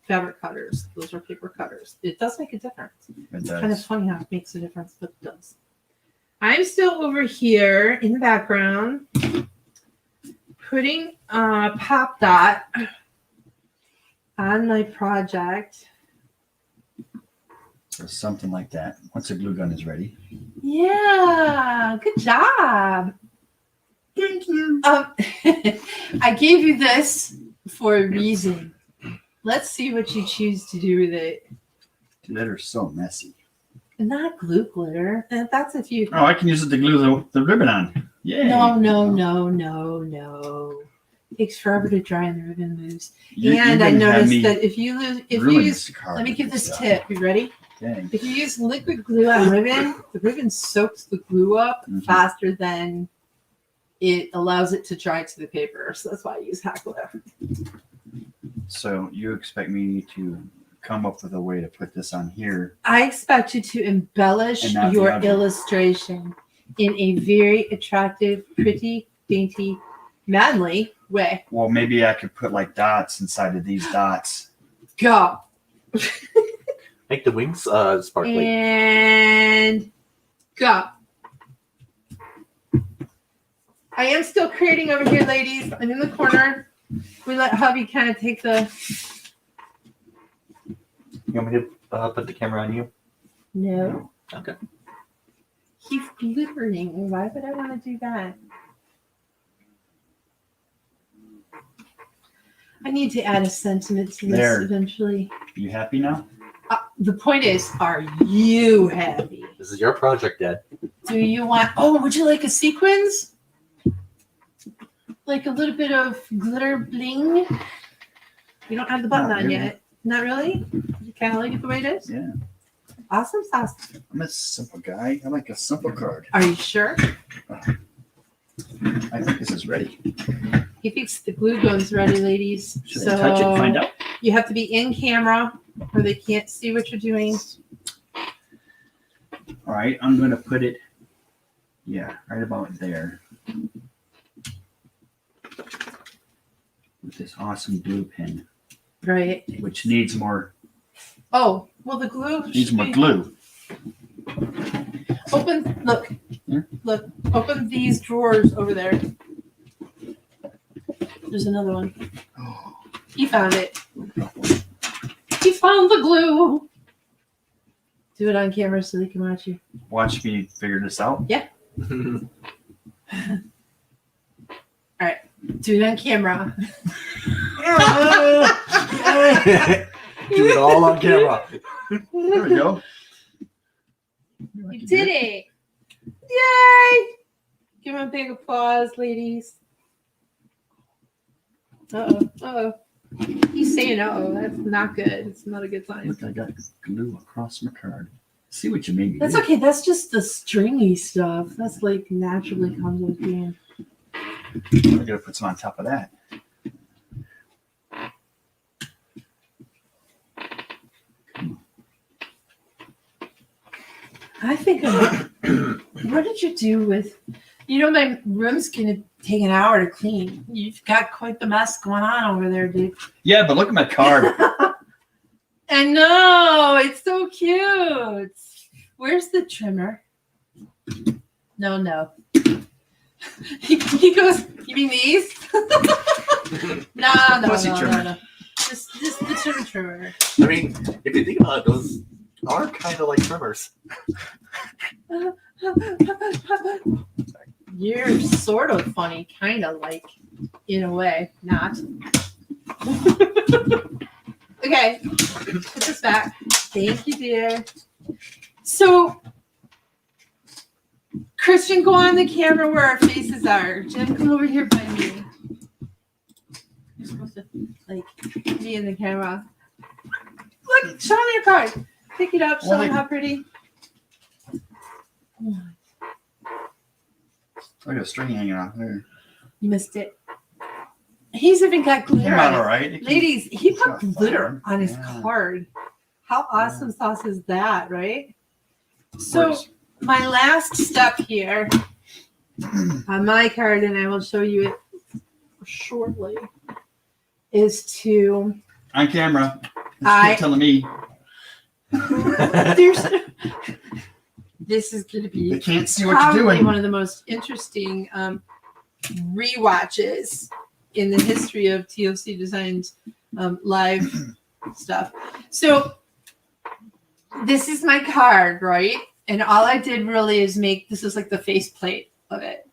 fabric cutters. Those are paper cutters. It does make a difference. It It's kind of does. funny how it makes a difference, but it does. I'm still over here in the background putting a pop dot on my project. Or something like that. Once the glue gun is ready. Yeah, good job. Thank you. I gave you this for a reason. Let's see what you choose to do with it. That are so messy. Not glue glitter. That's if you. Oh, I can use it to glue the ribbon on. Yeah. No. It takes forever to dry and the ribbon moves. And I noticed that if you use, let me give this tip. You ready? Dang. If you use liquid glue on ribbon, the ribbon soaks the glue up Mhm. faster than it allows it to dry to the paper. So that's why I use hot glue. So you expect me to come up with a way to put this on here? I expect you to embellish And not the your other. illustration in a very attractive, pretty, dainty, manly way. Well, maybe I could put like dots inside of these dots. Go. Make the wings sparkly. And go. I am still creating over here, ladies. I'm in the corner. We let hubby kind of take the... You want me to put the camera on you? No. Okay. He's glittering. Why would I want to do that? I need to add a sentiment to this There. eventually. You happy now? The point is, are you happy? This is your project, Dad. Do you want... Oh, would you like a sequins? Like a little bit of glitter bling? You don't have the button Not on really. yet. Not really? You kind of like it the way it is? Yeah. Awesome sauce. I'm a simple guy. I like a simple card. Are you sure? I think this is ready. He thinks the glue gun's ready, ladies. Should So I touch it and find out? you have to be in camera or they can't see what you're doing. All right, I'm going to put it, yeah, right about there. With this awesome glue pen, Right. which needs more Oh, well, the glue. needs should more be- glue. Open, look. Yeah. Look, open these drawers over there. There's another one. Oh, He found it. He found the glue. Do it on camera so they can watch you. watch me figure this out. Do it on camera. Do it all on camera. There we go. You did it. Yay! Give him a big applause, ladies. Uh-oh. Uh-oh. He's saying uh-oh. That's not good. It's not a good sign. Look, I got glue across my card. See what you made me That's do. okay. That's just the stringy stuff. That's like naturally comes with being. I'm gonna put some on top of that. I think what did you do with, my room's going to take an hour to clean. You've got quite the mess going on over there, dude. Yeah, but look at my card. I know. It's so cute. Where's the trimmer? No. He goes, you mean these? No. Pussy trimmer. Just the trimmer. I mean, if you think about it, those are kind of like trimmers. You're sort of funny, kind of like, in a way, not. Okay, put this back. Thank you, dear. So, Christian, go on the camera where our faces are. Jen, come over here by me. You're supposed to, be in the camera. Look, show me your card. Pick it up, show Well, them how pretty. I got a string hanging out there. You missed it. He's even got glitter Came on out it. all right. It Ladies, he it's put got glitter fire. on his Yeah. card. How awesome sauce is that, right? So Where's- my last step here on my card, and I will show you it shortly, is to on camera. I- Keep telling me there's this is going to they be can't see what you're probably doing. one of the most interesting rewatches in the history of TLC Designs live stuff. So this is my card, right? And all I did really is this is like the faceplate of it.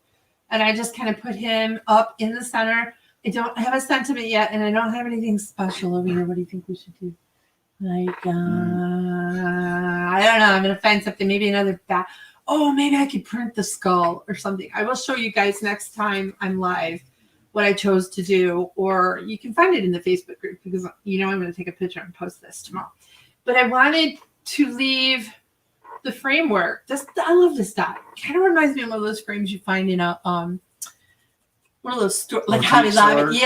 And I just kind of put him up in the center. I don't have a sentiment yet, and I don't have anything special over here. What do you think we should do? I don't know. I'm going to find something, maybe another bat. Oh, maybe I could print the skull or something. I will show you guys next time I'm live what I chose to do, or you can find it in the Facebook group because, I'm going to take a picture and post this tomorrow. But I wanted to leave the framework. I love this dot. Kind of reminds me of one of those frames you find in a one of those like Boutique Hobby Lobby. stores?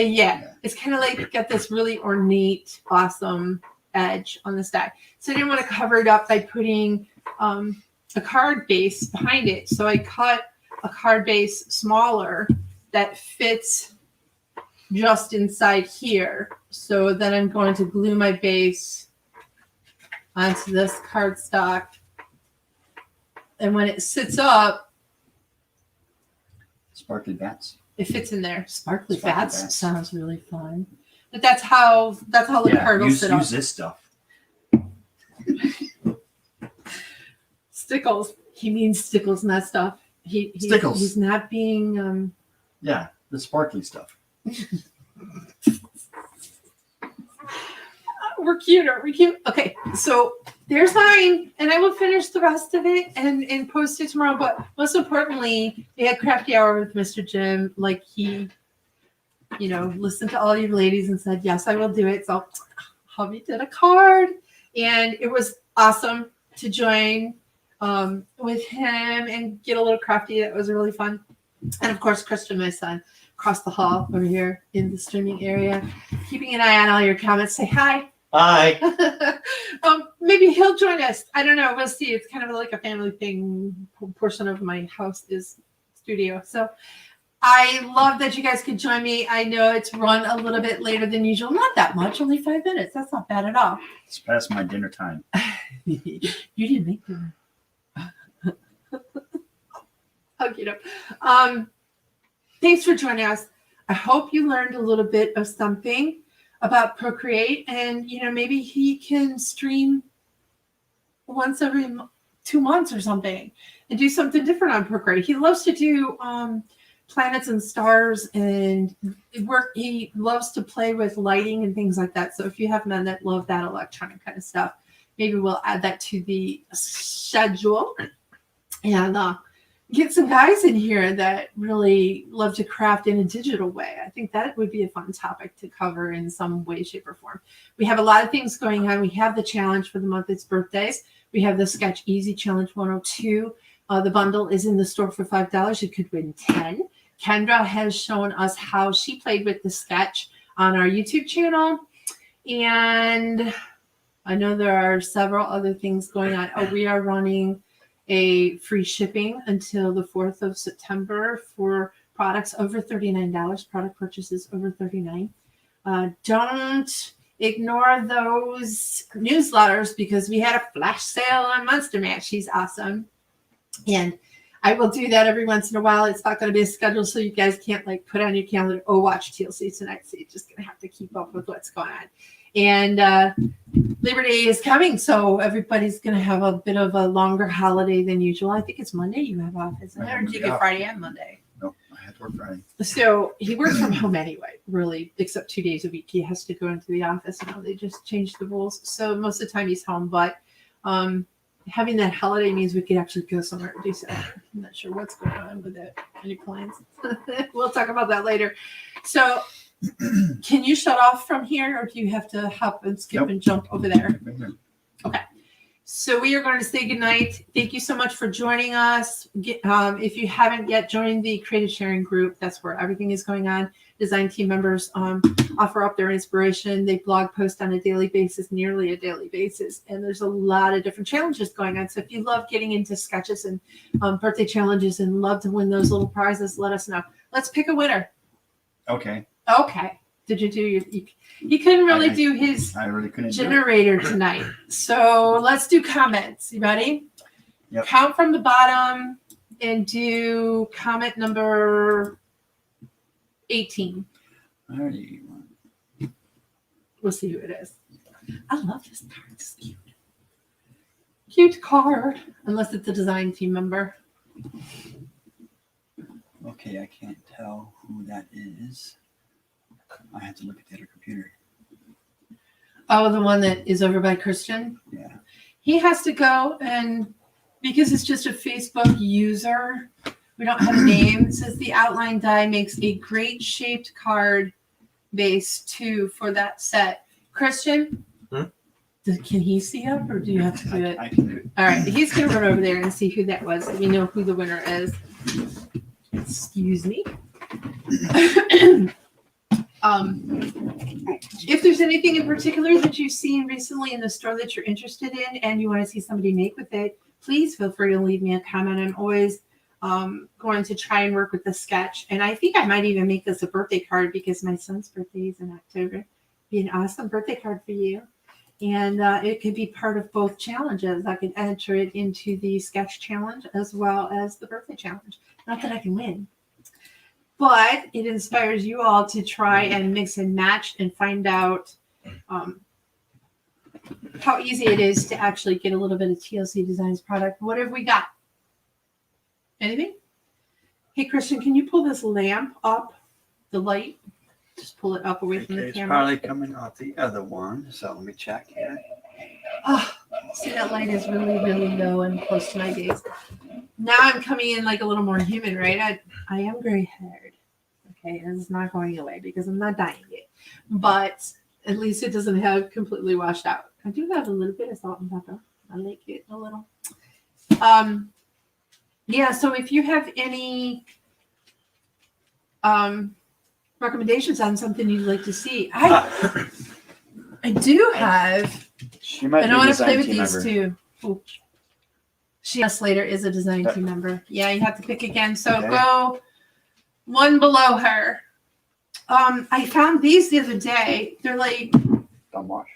Yeah. It's kind of like got this really ornate, awesome edge on the side. So I didn't want to cover it up by putting a card base behind it. So I cut a card base smaller that fits just inside here. So then I'm going to glue my base onto this cardstock. And when it sits up, Sparkly bats. it fits in there. Sparkly Sparkly bats bats. sounds really fun. But that's how the card will use, sit up. use this stuff. Stickles. He means stickles, not stuff. Stickles. He's not being Yeah, the sparkly stuff. we're cuter. We're cute. Okay, so there's mine, and I will finish the rest of it and post it tomorrow. But most importantly, we had crafty hour with Mr. Jim. Like he, listened to all you ladies and said, yes, I will do it. So hubby did a card, and it was awesome to join with him and get a little crafty. That was really fun. And of course, Christian, my son, across the hall over here in the streaming area, keeping an eye on all your comments. Say hi. Hi. Maybe he'll join us. I don't know. We'll see. It's kind of like a family thing. Portion of my house is studio. So I love that you guys could join me. I know it's run a little bit later than usual. Not that much. Only 5 minutes. That's not bad at all. It's past my dinner time. You didn't make dinner. Okay. Thanks for joining us. I hope you learned a little bit of something about Procreate, and maybe he can stream once every 2 months or something and do something different on Procreate. He loves to do planets and stars and work. He loves to play with lighting and things like that. So if you have men that love that electronic kind of stuff, maybe we'll add that to the schedule and get some guys in here that really love to craft in a digital way. I think that would be a fun topic to cover in some way, shape, or form. We have a lot of things going on. We have the challenge for the month. It's birthdays. We have the Sketch Easy Challenge 102. The bundle is in the store for $5. You could win 10. Kendra has shown us how she played with the sketch on our YouTube channel. And I know there are several other things going on. Oh, we are running a free shipping until the 4th of September for products over $39, product purchases over $39. Don't ignore those newsletters because we had a flash sale on Monster Mash. She's awesome. And I will do that every once in a while. It's not going to be a schedule, so you guys can't put on your calendar, watch TLC tonight. So you're just going to have to keep up with what's going on. And Labor Day is coming, so everybody's going to have a bit of a longer holiday than usual. I think it's Monday you have off, isn't it? Or do you get Friday and Monday? Nope, I had to work Friday. So he works from home anyway, really, except 2 days a week. He has to go into the office. They just changed the rules. So most of the time he's home, but having that holiday means we could actually go somewhere to do something. I'm not sure what's going on with it. Any plans? We'll talk about that later. So can you shut off from here, or do you have to hop and skip and jump over there? Okay. So we are going to say goodnight. Thank you so much for joining us. If you haven't yet joined the Creative Sharing group, that's where everything is going on. Design team members offer up their inspiration. They blog post on a daily basis, nearly a daily basis. And there's a lot of different challenges going on. So if you love getting into sketches and birthday challenges and love to win those little prizes, let us know. Let's pick a winner. Okay. Okay. Did you do your? He couldn't really do his I really couldn't generator tonight. So let's do comments. You ready? Yep. Count from the bottom and do comment number 18. Alrighty. We'll see who it is. I love this card. It's cute. Cute card. Unless it's a design team member. Okay, I can't tell who that is. I have to look at the other computer. Oh, the one that is over by Christian? Yeah. He has to go, and because it's just a Facebook user, we don't have a name. It says the outline die makes a great shaped card base too for that set. Christian, can he see up, or do you have to do it? I can do it. All right, he's going to run over there and see who that was. We know who the winner is. Excuse me. If there's anything in particular that you've seen recently in the store that you're interested in and you want to see somebody make with it, please feel free to leave me a comment. I'm always going to try and work with the sketch. And I think I might even make this a birthday card because my son's birthday is in October. Be an awesome birthday card for you. And it could be part of both challenges. I could enter it into the sketch challenge as well as the birthday challenge. Not that I can win, but it inspires you all to try and mix and match and find out how easy it is to actually get a little bit of TLC Designs product. What have we got? Anything? Hey, Christian, can you pull this lamp up? The light? Just pull it up away from the It's camera. probably coming off the other one. So let me check here. Oh, see, that light is really, really low and close to my gaze. Now I'm coming in like a little more human, right? I am gray haired. Okay, and it's not going away because I'm not dying yet. But at least it doesn't have completely washed out. I do have a little bit of salt and pepper. I like it a little. Yeah, so if you have any recommendations on something you'd like to see, I do have. She might And be I a want to play design with team these member. too. Ooh. She Slater is a design team member. Yeah, you have to pick again. So Okay. go one below her. I found these the other day. They're like, Don't wash.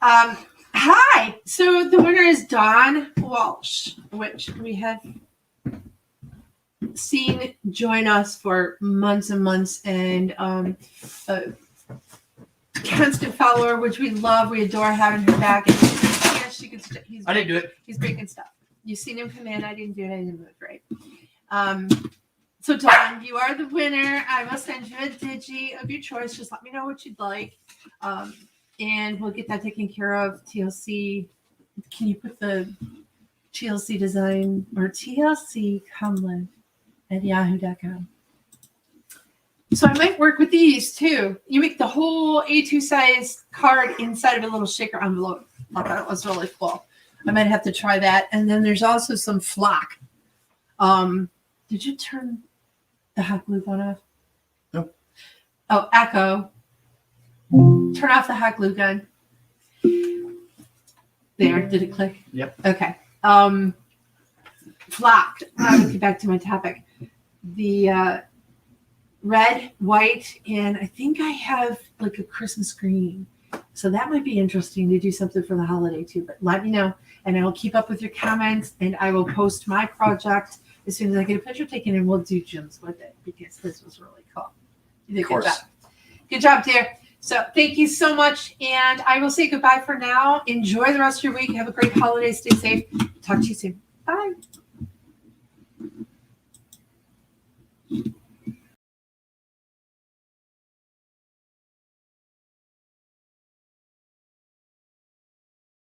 hi. So the winner is Dawn Walsh, which we have seen join us for months and months, and a constant follower, which we love. We adore having her back. And yes, she can. I didn't do it. He's breaking stuff. You've seen him come in. I didn't do it. I didn't move right. So Dawn, you are the winner. I will send you a digi of your choice. Just let me know what you'd like, and we'll get that taken care of. TLC. Can you put the TLC design or TLC Cumlin at yahoo.com? So I might work with these too. You make the whole A2 size card inside of a little shaker envelope. I thought it was really cool. I might have to try that. And then there's also some flock. Did you turn the hot glue gun off? No. Oh, Echo. Turn off the hot glue gun. There. Did it click? Yep. Okay. Flock. I will get back to my topic. The red, white, and I think I have like a Christmas green. So that might be interesting to do something for the holiday too. But let me know, and I will keep up with your comments, and I will post my project as soon as I get a picture taken, and we'll do Jim's with it because this was really cool. You did a good job. Good job, dear. So thank you so much, and I will say goodbye for now. Enjoy the rest of your week. Have a great holiday. Stay safe. Talk to you soon. Bye.